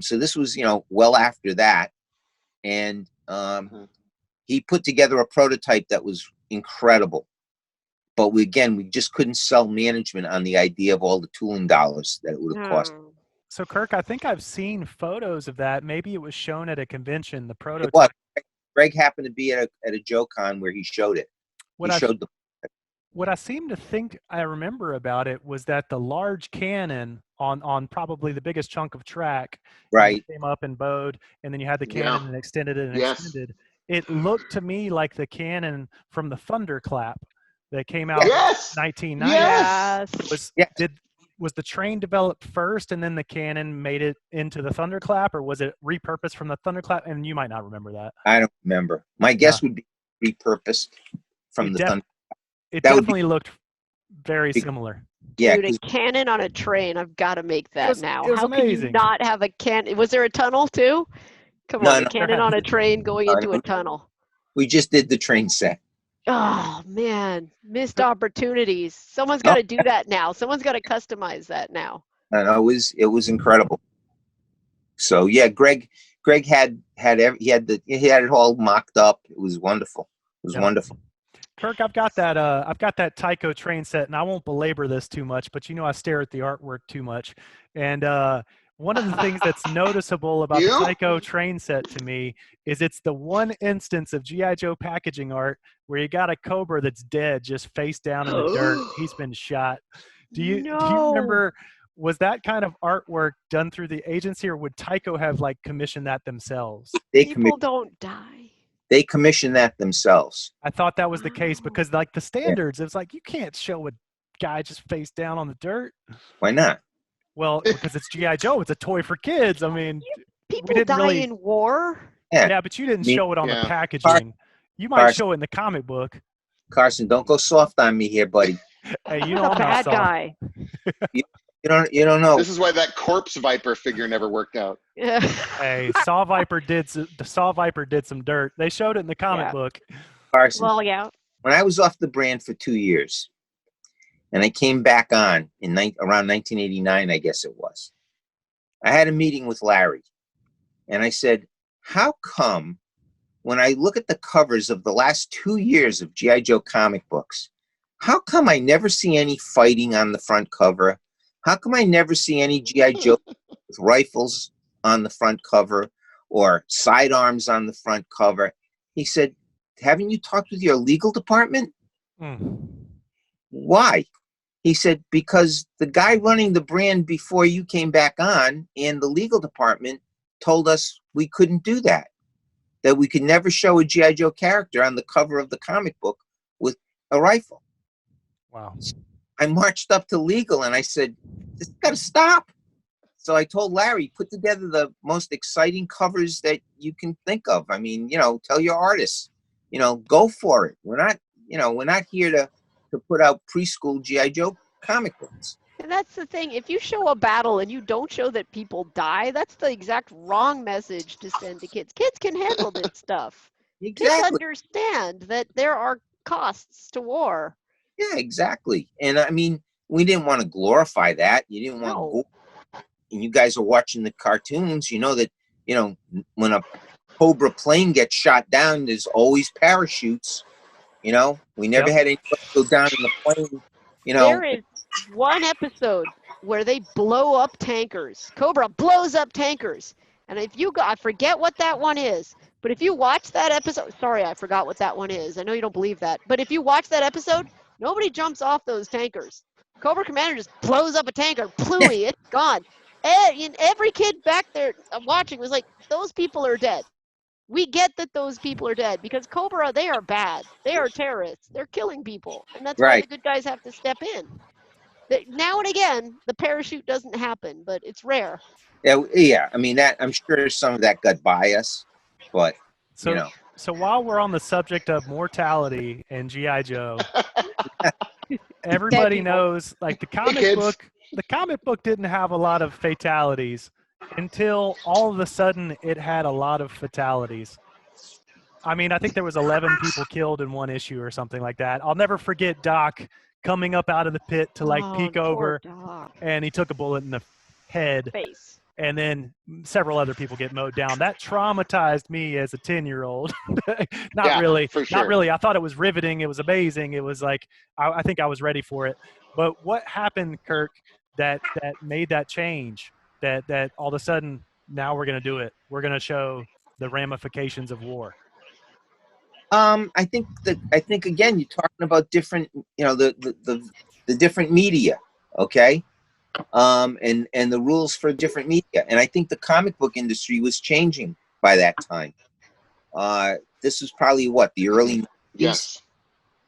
So this was, well after that. And he put together a prototype that was incredible. But we just couldn't sell management on the idea of all the tooling dollars that it would have cost. So, Kirk, I think I've seen photos of that. Maybe it was shown at a convention, the prototype. What? Greg happened to be at a Joe Con where he showed it. What I seem to think I remember about it was that the large cannon on probably the biggest chunk of track, right, came up and bowed, and then you had the cannon and extended it and extended. It looked to me like the cannon from the Thunderclap that came out in 1990. Was the train developed first and then the cannon made it into the Thunderclap, or was it repurposed from the Thunderclap? And you might not remember that. I don't remember. My guess would be repurposed from the Thunderclap. It definitely looked very similar. Yeah, dude, a cannon on a train. I've got to make that now. It was How amazing. can you not have a cannon? Was there a tunnel too? Come on, a cannon on a train going into a tunnel. We just did the train set. Oh man, missed opportunities. Someone's got to do that now. Someone's got to customize that now. And it was incredible. So yeah, Greg had it all mocked up. It was wonderful. It was wonderful. Kirk, I've got that Tyco train set, and I won't belabor this too much, but I stare at the artwork too much. And one of the things that's noticeable about the Tyco train set to me is it's the one instance of G.I. Joe packaging art where you got a Cobra that's dead, just face down in the dirt. He's been shot. Do you remember, was that kind of artwork done through the agency, or would Tyco have commissioned that themselves? People don't die. They commissioned that themselves. I thought that was the case because the standards, it's you can't show a guy just face down on the dirt. Why not? Well, because it's G.I. Joe. It's a toy for kids. I mean, people die in war. Yeah, but you didn't show it on the packaging. You might show it in the comic book. Carson, don't go soft on me here, buddy. Hey, He's a bad guy. You don't know. This is why that corpse Viper figure never worked out. Hey, Saw Viper did some dirt. They showed it in the comic book. Carson. Well, yeah. When I was off the brand for 2 years, and I came back on around 1989, I guess it was, I had a meeting with Larry, and I said, "How come when I look at the covers of the last 2 years of G.I. Joe comic books, how come I never see any fighting on the front cover? How come I never see any G.I. Joe with rifles on the front cover or sidearms on the front cover? He said, haven't you talked with your legal department? Why? He said, because the guy running the brand before you came back on and the legal department told us we couldn't do that we could never show a G.I. Joe character on the cover of the comic book with a rifle. Wow. I marched up to legal and I said, this got to stop. So I told Larry, put together the most exciting covers that you can think of. I mean, tell your artists, go for it. We're not here to put out preschool G.I. Joe comic books. And that's the thing. If you show a battle and you don't show that people die, that's the exact wrong message to send to kids. Kids can handle this stuff. Exactly. Kids understand that there are costs to war. Yeah, exactly. And I mean, we didn't want to glorify that. You didn't want to go. And you guys are watching the cartoons. You know that, when a Cobra plane gets shot down, there's always parachutes. We never had anybody go down in the plane. There is one episode where they blow up tankers. Cobra blows up tankers. And if you I forget what that one is, but if you watch that episode, sorry, I forgot what that one is. I know you don't believe that, but if you watch that episode, nobody jumps off those tankers. Cobra Commander just blows up a tanker, plooey, it's gone. And every kid back there watching was like, those people are dead. We get that those people are dead because Cobra, they are bad. They are terrorists. They're killing people. And that's why the good guys have to step in. Now and again, the parachute doesn't happen, but it's rare. Yeah. I mean, I'm sure some of that got by us, but, So while we're on the subject of mortality and G.I. Joe, everybody knows, like, the comic book didn't have a lot of fatalities until all of a sudden it had a lot of fatalities. I mean, I think there was 11 people killed in one issue or something like that. I'll never forget Doc coming up out of the pit to peek over, and he took a bullet in the head. Face. And then several other people get mowed down. That traumatized me as a 10-year-old. Not really. For sure. Not really. I thought it was riveting. It was amazing. It was like, I think I was ready for it. But what happened, Kirk, that made that change? That all of a sudden, now we're going to do it. We're going to show the ramifications of war. I think again, you're talking about different, the different media, okay? And the rules for different media. And I think the comic book industry was changing by that time. This was probably the early 90s? Yes.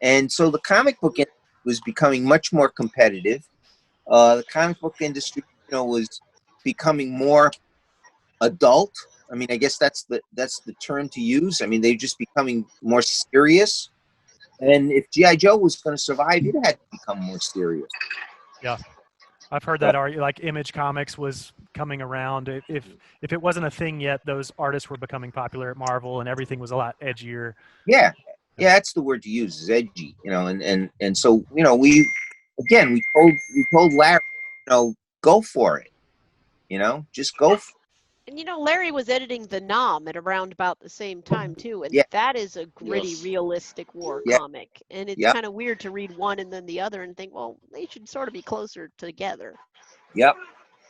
And so the comic book industry was becoming much more competitive. The comic book industry, was becoming more adult. I mean, I guess that's the term to use. I mean, they're just becoming more serious. And if G.I. Joe was going to survive, it had to become more serious. Yeah. I've heard that argument, like Image Comics was coming around. If it wasn't a thing yet, those artists were becoming popular at Marvel, and everything was a lot edgier. Yeah, that's the word to use, is edgy. And so we told Larry, go for it. Just go. And Larry was editing the Nom at around about the same time too, and that is a gritty, realistic war comic. And it's kind of weird to read one and then the other and think, well, they should sort of be closer together. Yep.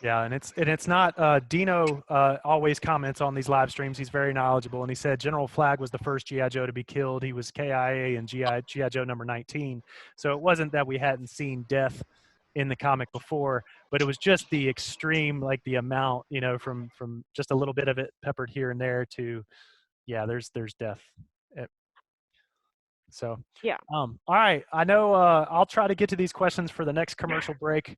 Yeah, and it's not. Dino always comments on these live streams. He's very knowledgeable, and he said General Flagg was the first G.I. Joe to be killed. He was KIA and G.I. Joe number 19. So it wasn't that we hadn't seen death in the comic before, but it was just the extreme, like the amount, from just a little bit of it peppered here and there to, there's death. So all right, I know I'll try to get to these questions for the next commercial break.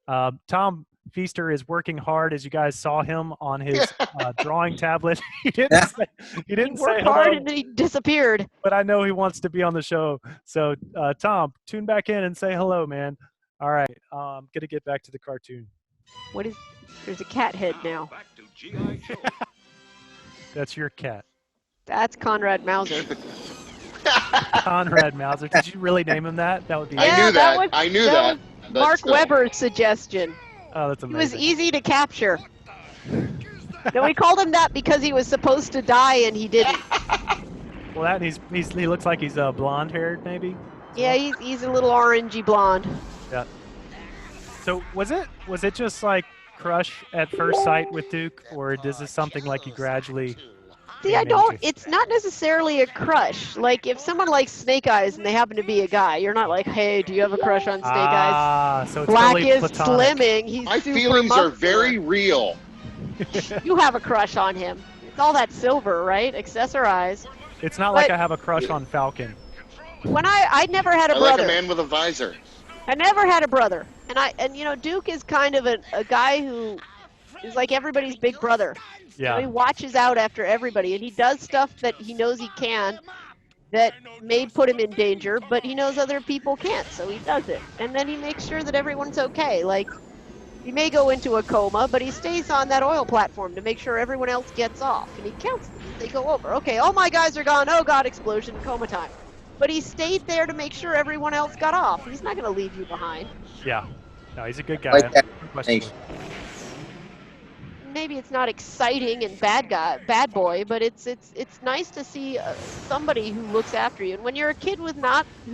Tom Feister is working hard, as you guys saw him on his drawing tablet. He didn't say hello, hard and then he disappeared. but I know he wants to be on the show. So Tom, tune back in and say hello, man. All right, I'm gonna get back to the cartoon. There's a cat head now. That's your cat. That's Conrad Mauser. Conrad Mauser. Did you really name him that? That would be. I knew that. Was Mark Weber's suggestion. Oh, that's amazing. He was easy to capture. No, we called him that because he was supposed to die and he didn't. Well, that and he looks like he's blonde haired, maybe. Yeah, he's a little orangey blonde. Yeah. So was it just like crush at first sight with Duke, or is this something like you gradually? See, it's not necessarily a crush. Like, if someone likes Snake Eyes and they happen to be a guy, you're not like, hey, do you have a crush on Snake Eyes? So it's Black totally is platonic. slimming. He's My super feelings are muscular. very real. You have a crush on him. It's all that silver, right? Accessorize. It's not like I have a crush on Falcon. When I never had a I brother. like a man with a visor. I never had a brother. And you know, Duke is kind of a guy who is like everybody's big brother. Yeah. You know, he watches out after everybody, and he does stuff that he knows he can that may put him in danger, but he knows other people can't, so he does it. And then he makes sure that everyone's okay. Like, he may go into a coma, but he stays on that oil platform to make sure everyone else gets off, and he counts them as they go over. Okay, all my guys are gone. Oh, God, explosion, coma time. But he stayed there to make sure everyone else got off. He's not going to leave you behind. Yeah. No, he's a good guy. Like that. Maybe it's not exciting and bad boy, but it's nice to see somebody who looks after you. And when you're a kid who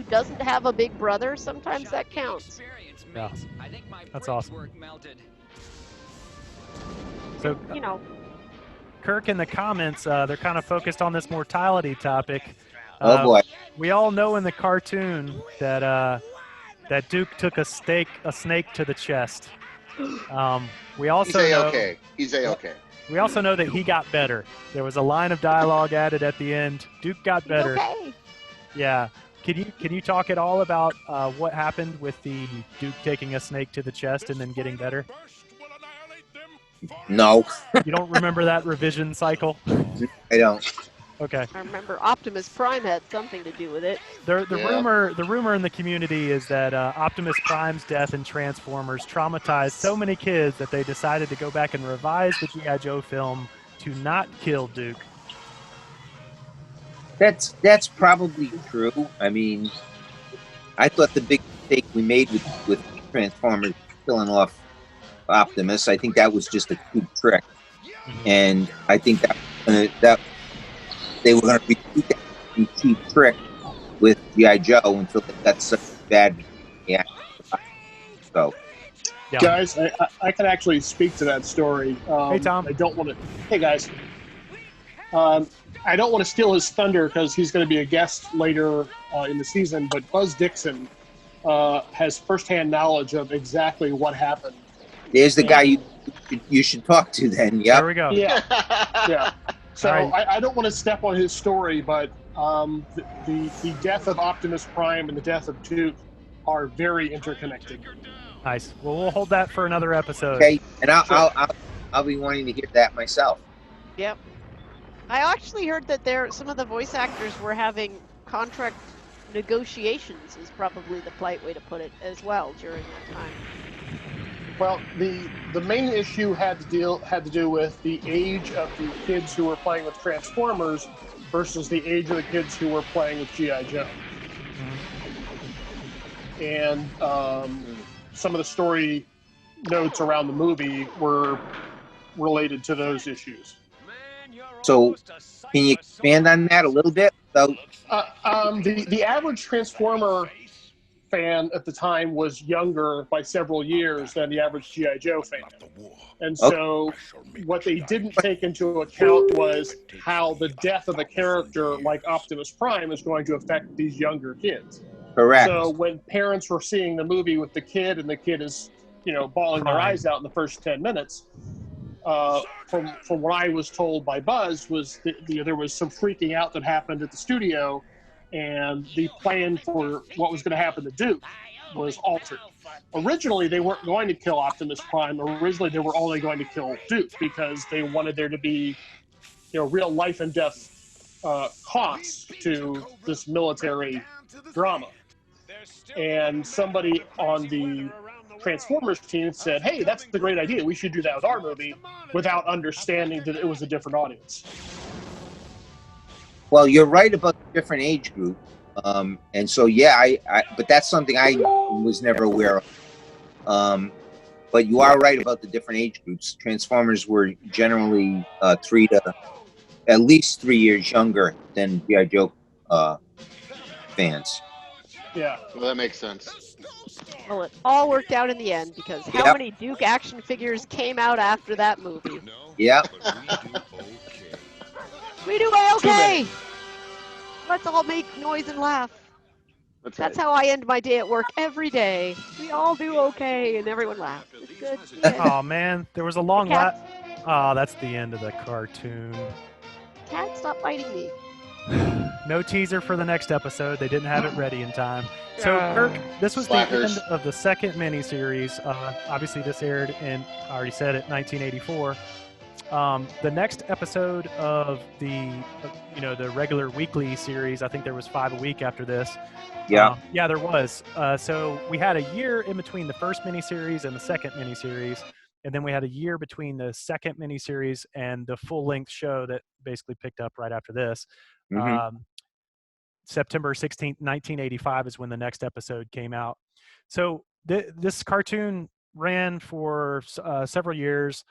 doesn't have a big brother, sometimes that counts. Yeah, that's awesome. So you know, Kirk in the comments, they're kind of focused on this mortality topic. Oh boy! We all know in the cartoon that that Duke took a snake to the chest. We also He's A-okay. We also know that he got better. There was a line of dialogue added at the end. Duke got better. Okay. Yeah. Can you talk at all about what happened with the Duke taking a snake to the chest and then getting better? No. You don't remember that revision cycle? I don't. Okay. I remember Optimus Prime had something to do with it. The rumor in the community is that Optimus Prime's death in Transformers traumatized so many kids that they decided to go back and revise the G.I. Joe film to not kill Duke. That's probably true. I mean, I thought the big mistake we made with Transformers killing off Optimus, I think that was just a cheap trick, and I think that they were going to repeat that cheap trick with G.I. Joe until they got such a bad reaction. So, yeah. Guys, I can actually speak to that story. Hey, Tom. I don't want to. Hey, guys. I don't want to steal his thunder because he's going to be a guest later in the season, but Buzz Dixon has firsthand knowledge of exactly what happened. There's the guy you should talk to then. Yeah. There we go. Yeah. Yeah. So right. I don't want to step on his story, but the death of Optimus Prime and the death of Duke are very interconnected. Nice. Well, we'll hold that for another episode. Okay, and I'll be wanting to hear that myself. Yep. I actually heard that some of the voice actors were having contract negotiations, is probably the polite way to put it, as well during that time. Well, the main issue had to do with the age of the kids who were playing with Transformers versus the age of the kids who were playing with G.I. Joe. And some of the story notes around the movie were related to those issues. So, can you expand on that a little bit? So, the average Transformer fan at the time was younger by several years than the average G.I. Joe fan. And so what they didn't take into account was how the death of a character like Optimus Prime is going to affect these younger kids. Correct. So when parents were seeing the movie with the kid and the kid is, bawling their eyes out in the first 10 minutes, from what I was told by Buzz was there was some freaking out that happened at the studio, and the plan for what was going to happen to Duke was altered. Originally, they weren't going to kill Optimus Prime. Originally, they were only going to kill Duke because they wanted there to be, real life and death costs to this military drama. And somebody on the Transformers team said, hey, that's a great idea. We should do that with our movie, without understanding that it was a different audience. well, you're right about the different age group. And so, yeah, but that's something I was never aware of. But you are right about the different age groups. Transformers were generally 3 to at least 3 years younger than G.I. Joe fans. Yeah. Well, that makes sense. Well, it all worked out in the end because how Yep. many Duke action figures came out after that movie? Yep. We do okay. Let's all make noise and laugh. That's That's right. how I end my day at work every day. We all do okay, and everyone laughs. It's good. The end. Oh man, there was a long cat. Oh, that's the end of the cartoon. Cat, stop biting me. No teaser for the next episode. They didn't have it ready in time. So, Kirk, this was the Slackers. end of the second miniseries. Obviously, this aired in, I already said it, 1984. The next episode of the, the regular weekly series, I think there was 5 a week after this. Yeah. Yeah, there was. So we had a year in between the first miniseries and the second miniseries. And then we had a year between the second miniseries and the full-length show that basically picked up right after this. Mm-hmm. September 16th, 1985 is when the next episode came out. So this cartoon ran for several years.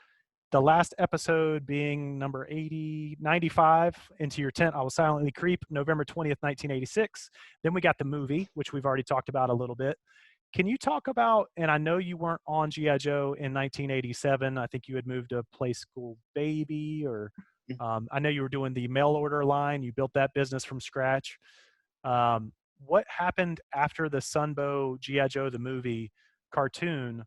The last episode being number 95, Into Your Tent, I Will Silently Creep, November 20th, 1986. Then we got the movie, which we've already talked about a little bit. Can you talk about, and I know you weren't on G.I. Joe in 1987. I think you had moved to Play School Baby, or I know you were doing the mail order line. You built that business from scratch. What happened after the Sunbow G.I. Joe, the movie cartoon?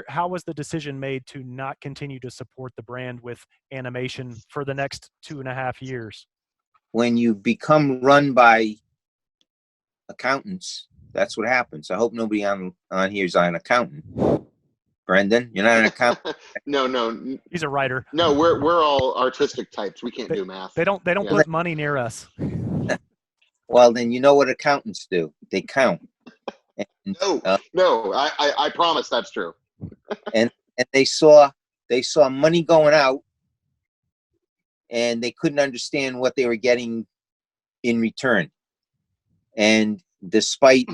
How was the decision made to not continue to support the brand with animation for the next 2.5 years? When you become run by accountants, that's what happens. I hope nobody on here is an accountant. Brendan, you're not an accountant. No. He's a writer. No, we're all artistic types. We can't do math. They don't put money near us. Well, then you know what accountants do. They count. And, no, I promise that's true. and they saw money going out, and they couldn't understand what they were getting in return. And despite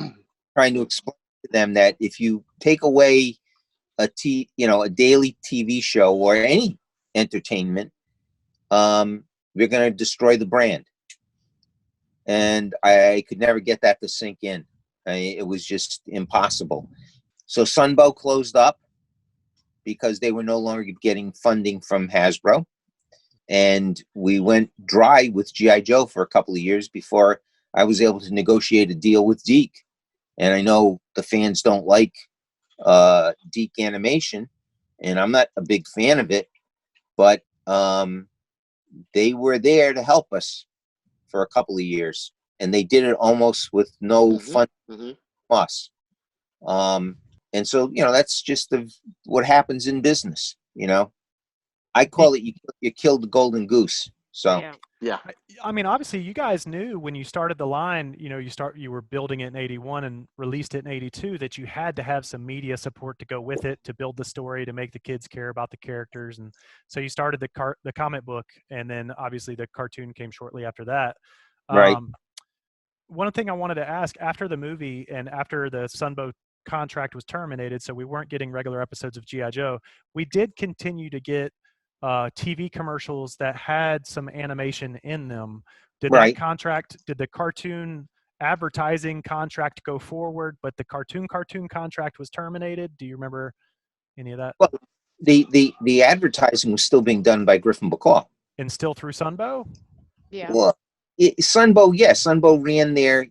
trying to explain to them that if you take away a daily TV show or any entertainment, you're going to destroy the brand. And I could never get that to sink in. It was just impossible. So Sunbow closed up because they were no longer getting funding from Hasbro. And we went dry with G.I. Joe for a couple of years before I was able to negotiate a deal with Deke. And I know the fans don't like Deke animation, and I'm not a big fan of it, but they were there to help us for a couple of years. And they did it almost with no fun from us. And so, that's just what happens in business. I call it you killed the golden goose. So yeah. I mean, obviously, you guys knew when you started the line. You were building it in 81 and released it in 82 that you had to have some media support to go with it, to build the story, to make the kids care about the characters, and so you started the comic book, and then obviously the cartoon came shortly after that. Right. One thing I wanted to ask, after the movie and after the Sunbow contract was terminated, so we weren't getting regular episodes of G.I. Joe, we did continue to get TV commercials that had some animation in them. Did that contract, did the cartoon advertising contract go forward, but the cartoon contract was terminated? Do you remember any of that? Well, the advertising was still being done by Griffin Bacall. And still through Sunbow? Yeah. Well, Sunbow ran their,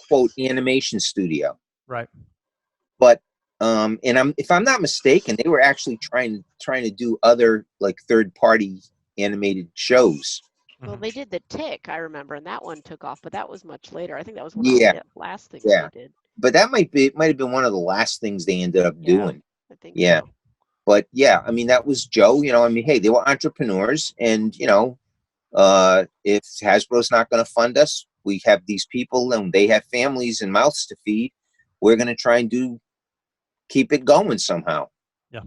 quote, animation studio. Right. But and if I'm not mistaken, they were actually trying to do other like third-party animated shows. Well, they did The Tick, I remember, and that one took off, but that was much later. I think that was one of the last things they did. But that might have been one of the last things they ended up doing. I think so. But I mean, that was Joe. Hey, they were entrepreneurs, and if Hasbro's not going to fund us, we have these people, and they have families and mouths to feed. We're going to try and keep it going somehow. Yeah.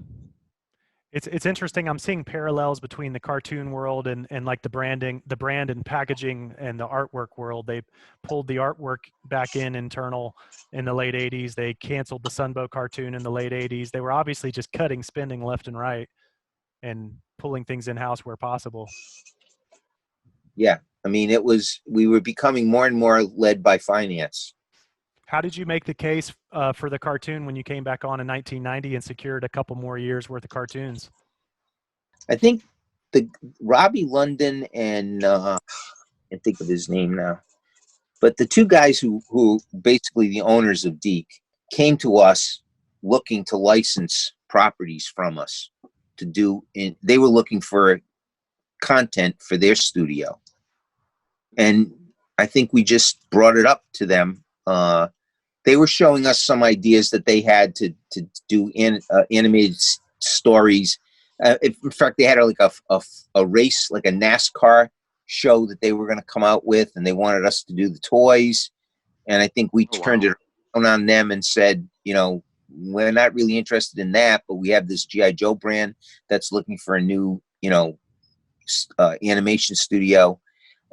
It's interesting. I'm seeing parallels between the cartoon world and like the brand and packaging and the artwork world. They pulled the artwork back internal in the late 80s. They canceled the Sunbow cartoon in the late 80s. They were obviously just cutting spending left and right and pulling things in-house where possible. Yeah. I mean, we were becoming more and more led by finance. How did you make the case for the cartoon when you came back on in 1990 and secured a couple more years worth of cartoons? I think Robbie London and I can't think of his name now, but the two guys who basically the owners of Deke came to us looking to license properties from us to do. They were looking for content for their studio, and I think we just brought it up to them. They were showing us some ideas that they had to do animated stories. In fact, they had like a race, like a NASCAR show that they were going to come out with, and they wanted us to do the toys. And I think we turned it on them and said, you know, we're not really interested in that, but we have this G.I. Joe brand that's looking for a new, you know, animation studio.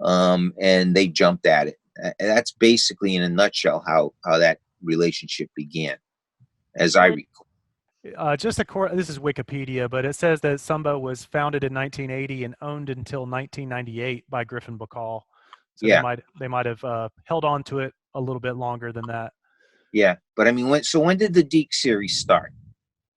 And they jumped at it. That's basically in a nutshell how that relationship began, as I recall. This is Wikipedia, but it says that Sunbow was founded in 1980 and owned until 1998 by Griffin Bacall. So yeah, they might have held on to it a little bit longer than that. Yeah, but I mean, when did the Deke series start?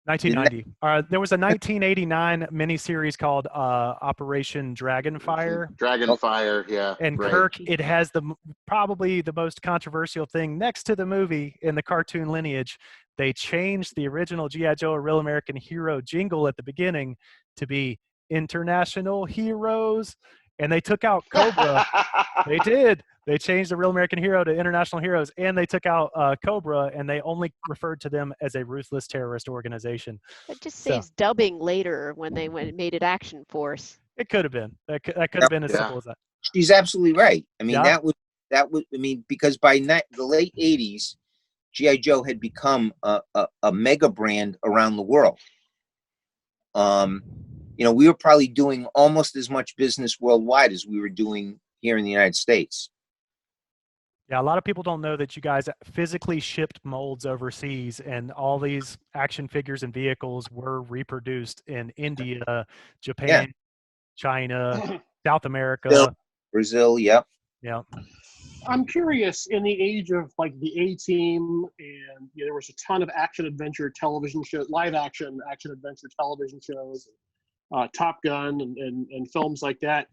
1990. There was a 1989 miniseries called Operation Dragonfire. Dragonfire, yeah. And right. Kirk, it has probably the most controversial thing next to the movie in the cartoon lineage. They changed the original G.I. Joe, A Real American Hero jingle at the beginning to be International Heroes, and they took out Cobra. They did. They changed the Real American Hero to International Heroes, and they took out Cobra, and they only referred to them as a ruthless terrorist organization. That just saves dubbing later when they made it Action Force. It could have been. That could have been as simple as that. She's absolutely right. I mean, that was. I mean, because by the late '80s, G.I. Joe had become a mega brand around the world. You know, we were probably doing almost as much business worldwide as we were doing here in the United States. Yeah, a lot of people don't know that you guys physically shipped molds overseas, and all these action figures and vehicles were reproduced in India, Japan, China, South America, Brazil. Yep. Yeah. I'm curious, in the age of like the A-Team, and there was a ton of action adventure television shows, live action adventure television shows, Top Gun and films like that.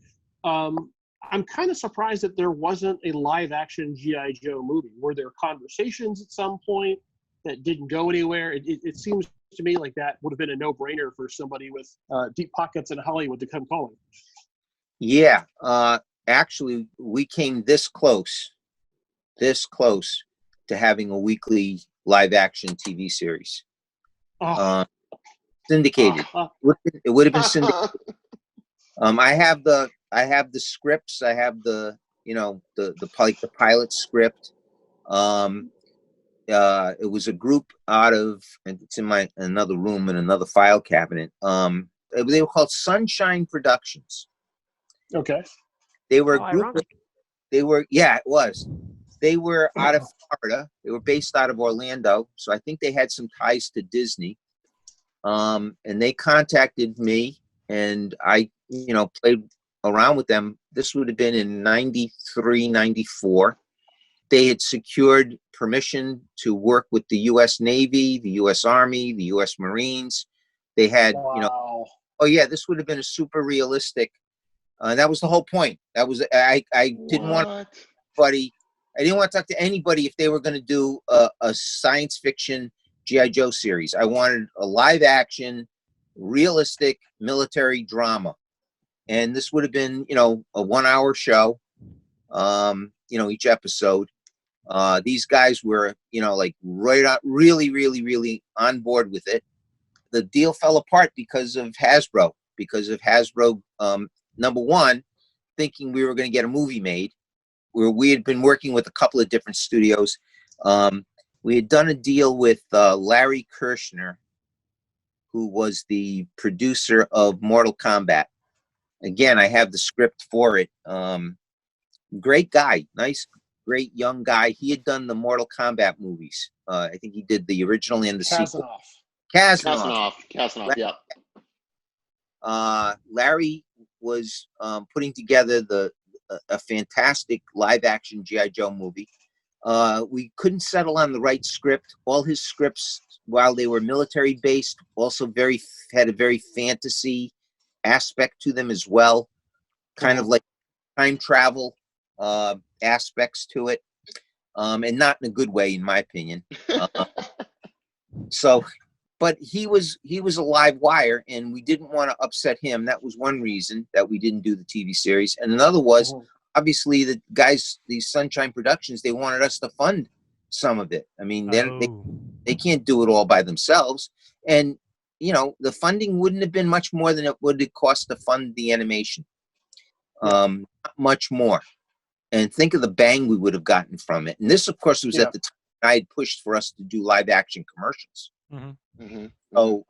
I'm kind of surprised that there wasn't a live action G.I. Joe movie. Were there conversations at some point that didn't go anywhere? It seems to me like that would have been a no-brainer for somebody with deep pockets in Hollywood to come calling. Yeah. Actually, we came this close to having a weekly live action TV series. Syndicated. It would have been syndicated. I have the scripts. I have the the pilot script. It was a group out of, and it's in another room in another file cabinet. They were called Sunshine Productions. Okay. They were a group. It was. They were out of Florida. They were based out of Orlando, so I think they had some ties to Disney. And they contacted me, and I, played around with them. This would have been in 93, 94. They had secured permission to work with the U.S. Navy, the U.S. Army, the U.S. Marines. They had, this would have been a super realistic. That was the whole point. That was I didn't want anybody. I didn't want to talk to anybody if they were going to do a science fiction G.I. Joe series. I wanted a live action, realistic military drama, and this would have been, a 1 hour show. Each episode. These guys were, right on, really, really, really on board with it. The deal fell apart because of Hasbro. Number one, thinking we were going to get a movie made, where we had been working with a couple of different studios. We had done a deal with Larry Kirshner, who was the producer of Mortal Kombat. Again, I have the script for it. Great guy, nice, great young guy. He had done the Mortal Kombat movies. I think he did the original and the sequel. Kasanoff, yeah. Larry was putting together the a fantastic live action G.I. Joe movie. We couldn't settle on the right script. All his scripts, while they were military based, also had a very fantasy aspect to them as well, kind of like time travel aspects to it, and not in a good way, in my opinion. But he was a live wire, and we didn't want to upset him. That was one reason that we didn't do the TV series, and another was obviously the guys, these Sunshine Productions, they wanted us to fund some of it. I mean, they can't do it all by themselves, and the funding wouldn't have been much more than it would have cost to fund the animation. Not much more. And think of the bang we would have gotten from it. And this, of course, was at the time I had pushed for us to do live action commercials. So,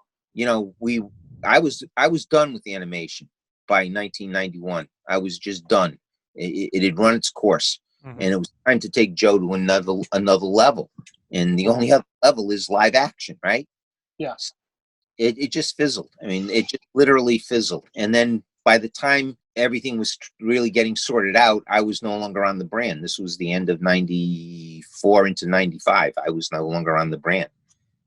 I was done with the animation by 1991. I was just done. It had run its course, and it was time to take Joe to another level. And the only other level is live action, right? Yes. It just fizzled. I mean, it just literally fizzled. And then by the time everything was really getting sorted out, I was no longer on the brand. This was the end of 94 into 95. I was no longer on the brand.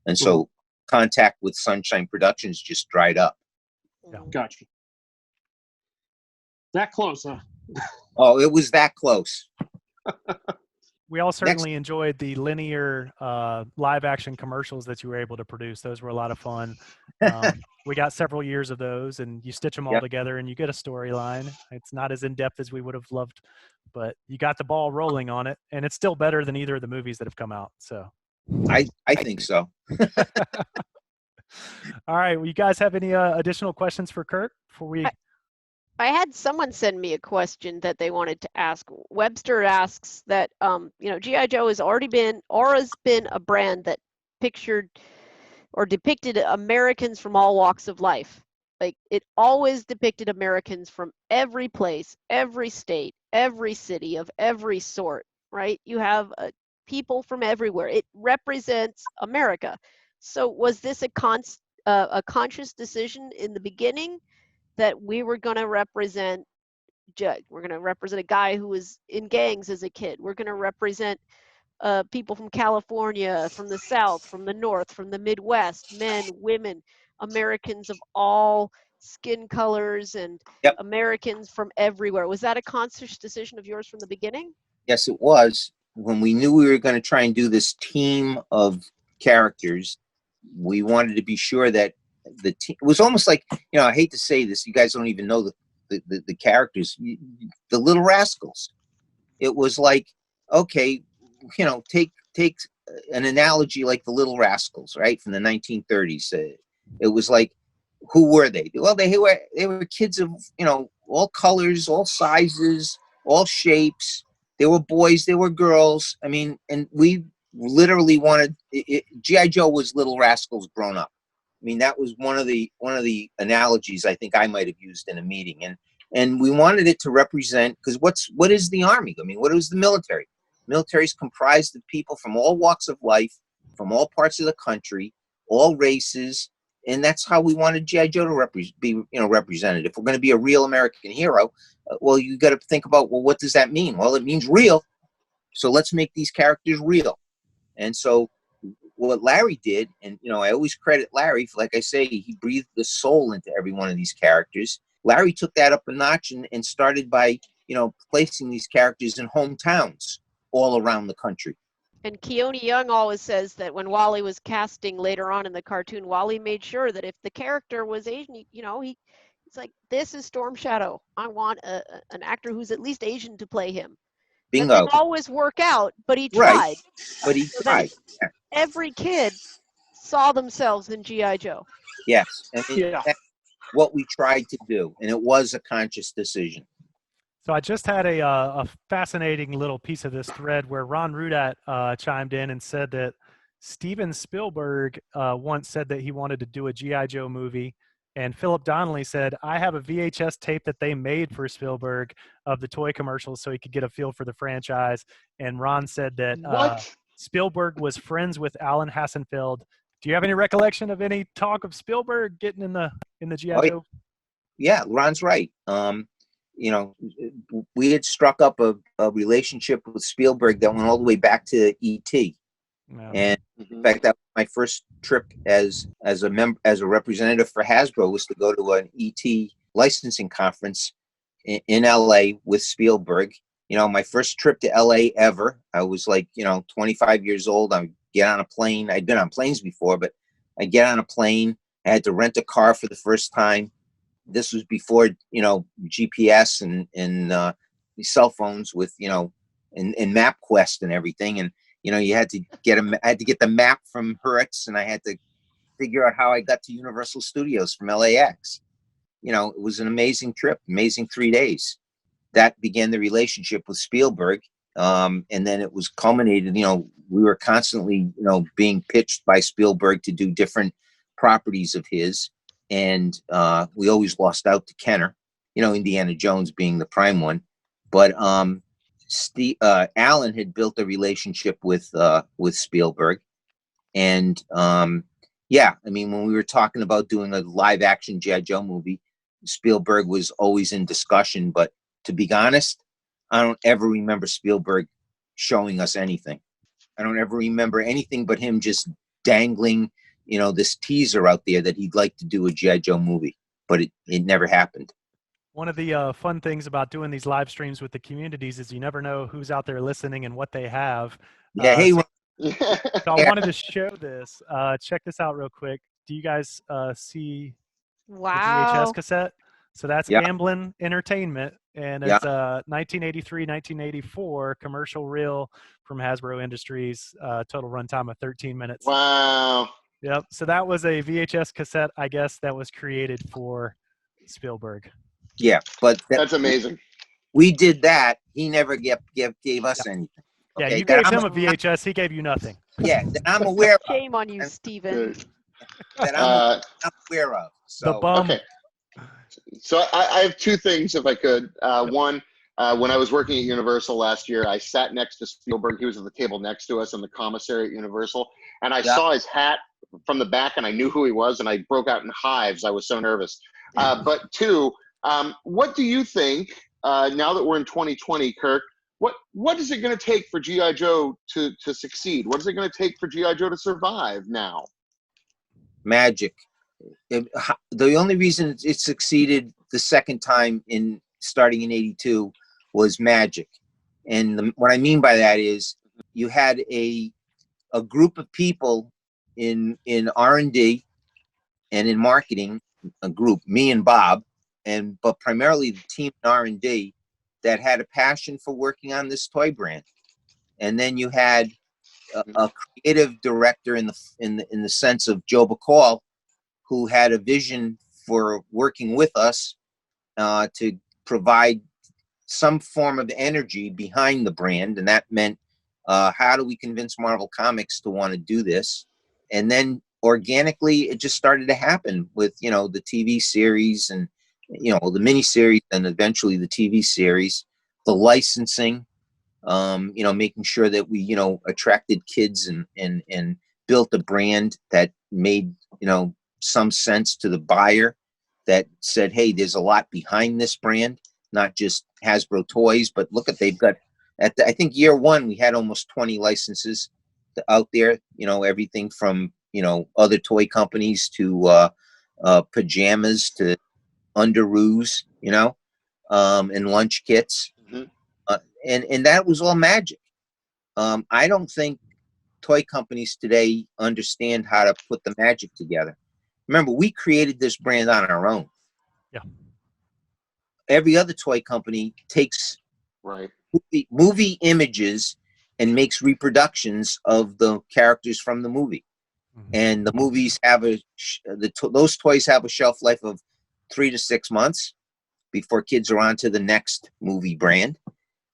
And so contact with Sunshine Productions just dried up. Gotcha. That close, huh? Oh, it was that close. We all certainly enjoyed the linear live action commercials that you were able to produce. Those were a lot of fun. We got several years of those, and you stitch them all together and you get a storyline. It's not as in-depth as we would have loved, but you got the ball rolling on it, and it's still better than either of the movies that have come out. So I think so. All right. Well, you guys have any additional questions for Kirk before we... I had someone send me a question that they wanted to ask. Webster asks that, G.I. Joe has been a brand that pictured or depicted Americans from all walks of life. Like, it always depicted Americans from every place, every state, every city of every sort, right? You have people from everywhere. It represents America. So was this a conscious decision in the beginning that we were going to represent a guy who was in gangs as a kid? We're going to represent people from California, from the South, from the North, from the Midwest, men, women, Americans of all skin colors, and Americans from everywhere. Was that a conscious decision of yours from the beginning? Yes, it was. When we knew we were going to try and do this team of characters, we wanted to be sure that the team, it was almost like, I hate to say this, you guys don't even know the characters, the Little Rascals. It was like, okay, take an analogy like the Little Rascals, right, from the 1930s. It was like, who were they? Well, they were kids of all colors, all sizes, all shapes. They were boys, they were girls. I mean, and we literally wanted G.I. Joe was Little Rascals grown up. I mean, that was one of the analogies I think I might have used in a meeting, and we wanted it to represent, because what is the Army? I mean, what is the military? Military is comprised of people from all walks of life, from all parts of the country, all races, and that's how we wanted G.I. Joe to be represented. If we're going to be a real American hero, well, you got to think about, well, what does that mean? Well, it means real. So let's make these characters real. And so what Larry did, and I always credit Larry for, like I say, he breathed the soul into every one of these characters. Larry took that up a notch and started by placing these characters in hometowns all around the country. And Keone Young always says that when Wally was casting later on in the cartoon, Wally made sure that if the character was Asian, he's like, this is Storm Shadow. I want an actor who's at least Asian to play him. Bingo. That didn't always work out, but he tried. Right. But he tried. Every kid saw themselves in G.I. Joe. Yes. And that's what we tried to do. And it was a conscious decision. So I just had a fascinating little piece of this thread where Ron Rudat chimed in and said that Steven Spielberg once said that he wanted to do a G.I. Joe movie. And Philip Donnelly said, I have a VHS tape that they made for Spielberg of the toy commercials so he could get a feel for the franchise. And Ron said that Spielberg was friends with Alan Hassenfeld. Do you have any recollection of any talk of Spielberg getting in the G.I. Joe? Yeah, Ron's right. you know, we had struck up a relationship with Spielberg that went all the way back to E.T. Yeah. And in fact, that was my first trip as a representative for Hasbro, was to go to an E.T. licensing conference in LA with Spielberg. You know, my first trip to LA ever. I was like, 25 years old. I get on a plane. I'd been on planes before, but I get on a plane. I had to rent a car for the first time. This was before, GPS and cell phones with, and MapQuest and everything. And, you had to I had to get the map from Hertz, and I had to figure out how I got to Universal Studios from LAX. It was an amazing trip, amazing 3 days. That began the relationship with Spielberg. And then it was culminated, we were constantly, being pitched by Spielberg to do different properties of his. And we always lost out to Kenner, Indiana Jones being the prime one. But Alan had built a relationship with Spielberg. And when we were talking about doing a live action G.I. Joe movie, Spielberg was always in discussion. But to be honest, I don't ever remember Spielberg showing us anything. I don't ever remember anything but him just dangling, this teaser out there that he'd like to do a G.I. Joe movie, but it never happened. One of the fun things about doing these live streams with the communities is you never know who's out there listening and what they have. Yeah. Hey, so I wanted to show this. Check this out real quick. Do you guys see the VHS cassette? So that's Amblin Entertainment, and it's a 1983, 1984 commercial reel from Hasbro Industries. Total runtime of 13 minutes. Wow. Yep. So that was a VHS cassette, I guess, that was created for Spielberg. Yeah, but that's amazing. We did that. He never gave us anything. Yeah, okay? you gave him a VHS. He gave you nothing. Yeah, that I'm aware of. Shame on you, Steven. That I'm aware of. So. The bum. Okay. So I have two things, if I could. One, when I was working at Universal last year, I sat next to Spielberg. He was at the table next to us in the commissary at Universal. And I saw his hat from the back, and I knew who he was, and I broke out in hives. I was so nervous. But two, what do you think, now that we're in 2020, Kirk, what is it going to take for G.I. Joe to succeed? What is it going to take for G.I. Joe to survive now? Magic. The only reason it succeeded the second time starting in 82 was magic. And what I mean by that is you had a group of people in R&D and in marketing, a group, me and Bob, but primarily the team in R&D that had a passion for working on this toy brand. And then you had a creative director in the sense of Joe Bacall, who had a vision for working with us to provide some form of energy behind the brand. And that meant, how do we convince Marvel Comics to want to do this? And then organically, it just started to happen with, the TV series and, the mini series, and eventually the TV series, the licensing, making sure that we, attracted kids and built a brand that made, some sense to the buyer, that said, hey, there's a lot behind this brand, not just Hasbro toys, but look at, they've got, I think year one, we had almost 20 licenses out there, everything from, other toy companies to pajamas to underoos, and lunch kits. Mm-hmm. And that was all magic. I don't think toy companies today understand how to put the magic together. Remember, we created this brand on our own. Yeah. Every other toy company takes movie images and makes reproductions of the characters from the movie. Mm-hmm. And the movies have those toys have a shelf life of 3 to 6 months before kids are on to the next movie brand.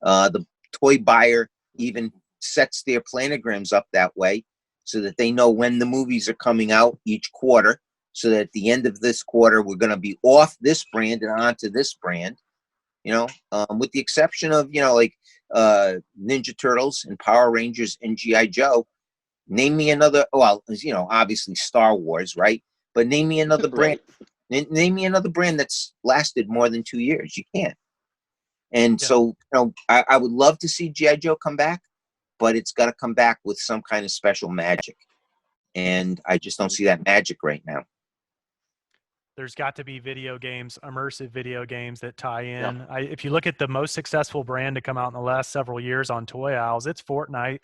The toy buyer even sets their planograms up that way so that they know when the movies are coming out each quarter, so that at the end of this quarter, we're going to be off this brand and onto this brand, with the exception of, Ninja Turtles and Power Rangers and G.I. Joe. Name me another, obviously Star Wars, right? But name me another brand. Name me another brand that's lasted more than 2 years. You can't. And so, I would love to see G.I. Joe come back, but it's got to come back with some kind of special magic. And I just don't see that magic right now. There's got to be video games, immersive video games that tie in. If you look at the most successful brand to come out in the last several years on toy aisles, it's Fortnite.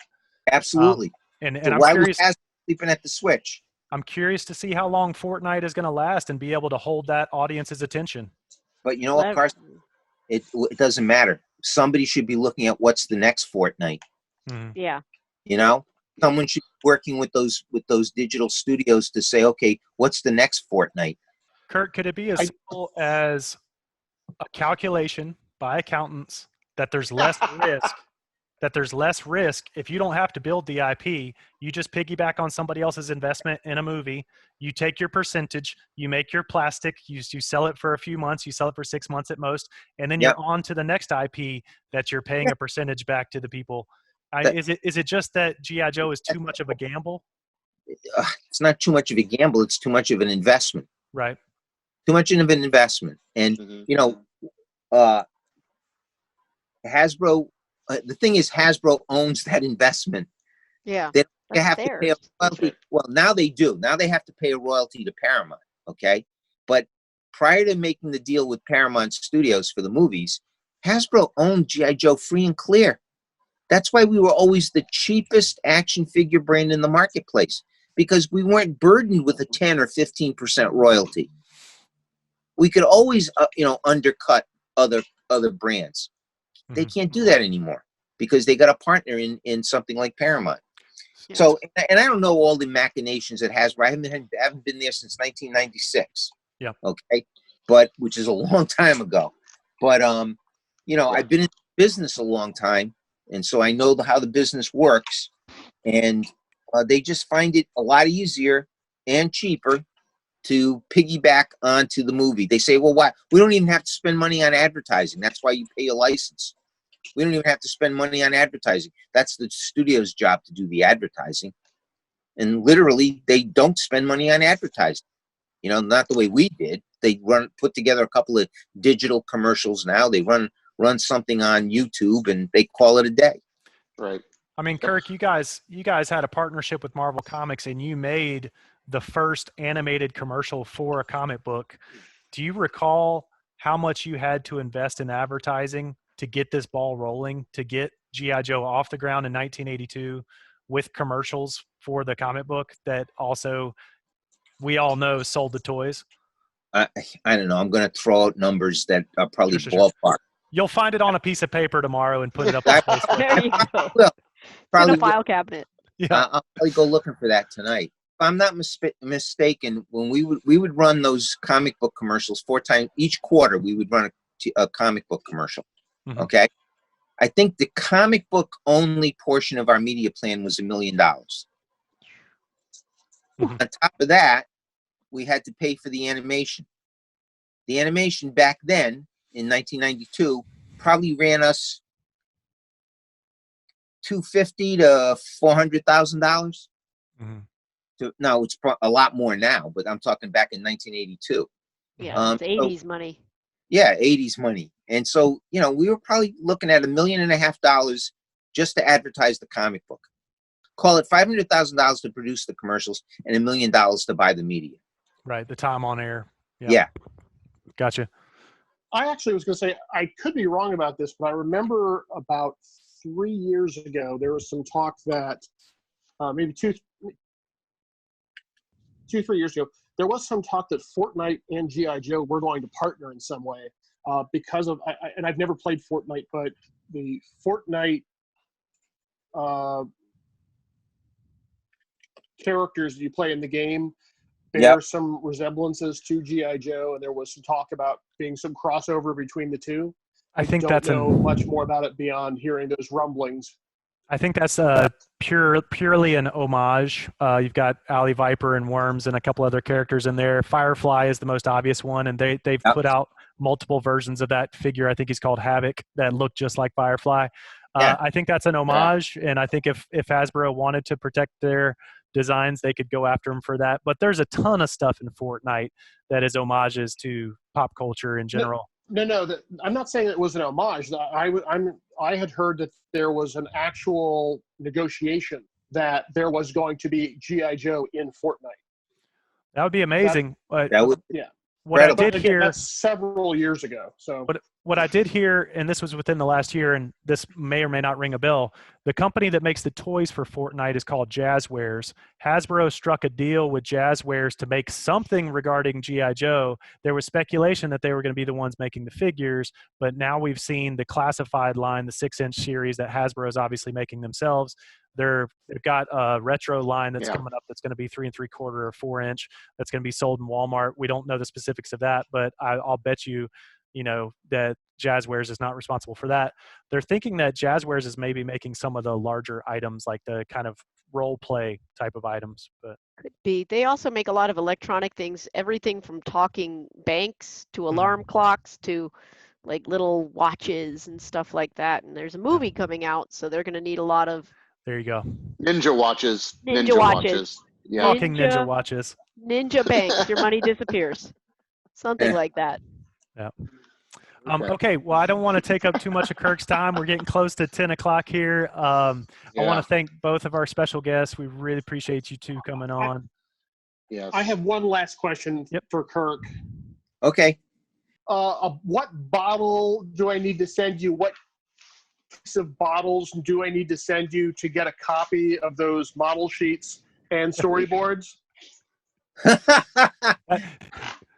Absolutely. And so I'm why curious. Was sleeping at the Switch? I'm curious to see how long Fortnite is going to last and be able to hold that audience's attention. But you know what, Carson? It doesn't matter. Somebody should be looking at what's the next Fortnite. Mm-hmm. Yeah. Someone should be working with those digital studios to say, okay, what's the next Fortnite? Kirk, could it be as simple as a calculation by accountants that there's less risk? That there's less risk if you don't have to build the IP. You just piggyback on somebody else's investment in a movie. You take your percentage, you make your plastic, you sell it for a few months, you sell it for 6 months at most, and then you're on to the next IP that you're paying a percentage back to the people. Is it just that G.I. Joe is too much of a gamble? It's not too much of a gamble. It's too much of an investment. Right. Too much of an investment. And, Hasbro, the thing is, Hasbro owns that investment. Yeah. They have to pay a royalty. Well, now they do. Now they have to pay a royalty to Paramount. Okay. But prior to making the deal with Paramount Studios for the movies, Hasbro owned G.I. Joe free and clear. That's why we were always the cheapest action figure brand in the marketplace, because we weren't burdened with a 10 or 15% royalty. We could always, undercut other brands. Mm-hmm. They can't do that anymore because they got a partner in something like Paramount. Yeah. So, and I don't know all the machinations at Hasbro. I haven't been there since 1996. Yeah. Okay. But which is a long time ago. But I've been in business a long time, and so I know how the business works. And they just find it a lot easier and cheaper to piggyback onto the movie. They say, well, why? We don't even have to spend money on advertising. That's why you pay a license. We don't even have to spend money on advertising. That's the studio's job to do the advertising. And literally, they don't spend money on advertising. Not the way we did. They put together a couple of digital commercials now. They run something on YouTube, and they call it a day. Right. I mean, Kirk, you guys had a partnership with Marvel Comics, and you made the first animated commercial for a comic book. Do you recall how much you had to invest in advertising to get this ball rolling, to get G.I. Joe off the ground in 1982 with commercials for the comic book that also, we all know, sold the toys? I don't know. I'm going to throw out numbers that are probably ballpark. You'll find it on a piece of paper tomorrow and put it up on Facebook. There you go. Well, probably in a file cabinet. Yeah. I'll probably go looking for that tonight. If I'm not mistaken, when we would run those comic book commercials 4 times each quarter, we would run a comic book commercial. Mm-hmm. Okay. I think the comic book only portion of our media plan was $1 million. Mm-hmm. On top of that, we had to pay for the animation. The animation back then in 1992 probably ran us $250,000 to $400,000. Mm-hmm. Now it's a lot more now, but I'm talking back in 1982. Yeah, it's 80s money. Yeah, 80s money. And so, we were probably looking at $1.5 million just to advertise the comic book. Call it $500,000 to produce the commercials and $1 million to buy the media. Right, the time on air. Yeah. Gotcha. I actually was going to say, I could be wrong about this, but I remember about 3 years ago, there was some talk that maybe 2-3 years ago, there was some talk that Fortnite and G.I. Joe were going to partner in some way because of, and I've never played Fortnite, but the Fortnite characters that you play in the game bear some resemblances to G.I. Joe, and there was some talk about being some crossover between the two. I think don't know much more about it beyond hearing those rumblings. I think that's purely an homage. You've got Alley Viper and Worms and a couple other characters in there. Firefly is the most obvious one, and they've put out multiple versions of that figure. I think he's called Havoc that look just like Firefly. I think that's an homage, and I think if Hasbro wanted to protect their designs, they could go after them for that. But there's a ton of stuff in Fortnite that is homages to pop culture in general. No. I'm not saying it was an homage. I had heard that there was an actual negotiation that there was going to be G.I. Joe in Fortnite. That would be amazing. But That would, yeah. What I incredible. did hear, That's several years ago. So what I did hear, and this was within the last year, and this may or may not ring a bell. The company that makes the toys for Fortnite is called Jazzwares. Hasbro struck a deal with Jazzwares to make something regarding G.I. Joe. There was speculation that they were going to be the ones making the figures, but now we've seen the classified line, the 6-inch series that Hasbro is obviously making themselves. They've got a retro line that's coming up that's going to be 3 3/4 or 4-inch that's going to be sold in Walmart. We don't know the specifics of that, but I'll bet you, that Jazzwares is not responsible for that. They're thinking that Jazzwares is maybe making some of the larger items, like the kind of role play type of items. But could be. They also make a lot of electronic things, everything from talking banks to alarm clocks to like little watches and stuff like that. And there's a movie coming out, so they're going to need a lot of. There you go. Ninja watches. Ninja watches. Yeah. Talking ninja watches. Ninja banks. Your money disappears. Something like that. Yeah. Okay. Well, I don't want to take up too much of Kirk's time. We're getting close to 10 o'clock here. I want to thank both of our special guests. We really appreciate you two coming on. Yes. I have one last question for Kirk. Okay. What bottle do I need to send you? What piece of bottles do I need to send you to get a copy of those model sheets and storyboards?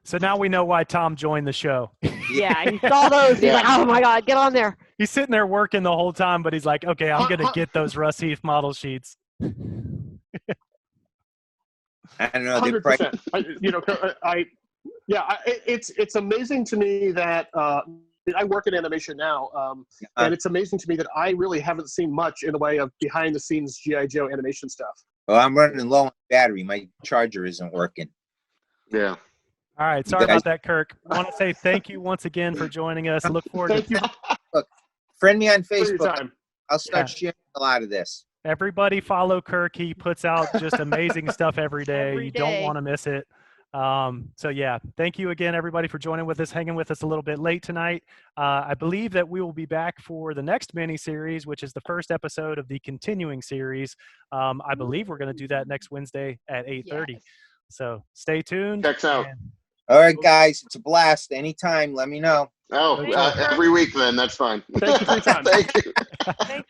So now we know why Tom joined the show. Yeah, he saw those. He's like, oh my God, get on there. He's sitting there working the whole time, but he's like, okay, I'm going to get those Russ Heath model sheets. I don't know. 100%. It's amazing to me that I work in animation now, and it's amazing to me that I really haven't seen much in the way of behind-the-scenes G.I. Joe animation stuff. Well, I'm running low on battery. My charger isn't working. Yeah. All right. Sorry about that, Kirk. I want to say thank you once again for joining us. Look forward Thank you. Look, friend me on For your Facebook. time. I'll start sharing a lot of this. Everybody follow Kirk. He puts out just amazing stuff every day. Every You don't day. want to miss it. So yeah, thank you again, everybody, for joining with us, hanging with us a little bit late tonight. I believe that we will be back for the next mini-series, which is the first episode of the continuing series. I believe we're going to do that next Wednesday at 8:30. Yes. So stay tuned. Checks out. All right, guys. It's a blast. Anytime. Let me know. Oh, every week then. That's fine. Thank you for your time. Thank you.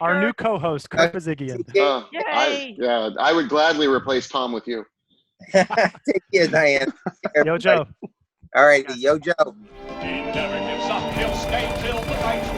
Our new co-host, Kirk Bazigian. Yay! I would gladly replace Tom with you. Take care, Diane. Yo, Joe. All right. Yo, Joe. He never gives up. He'll stay till the night's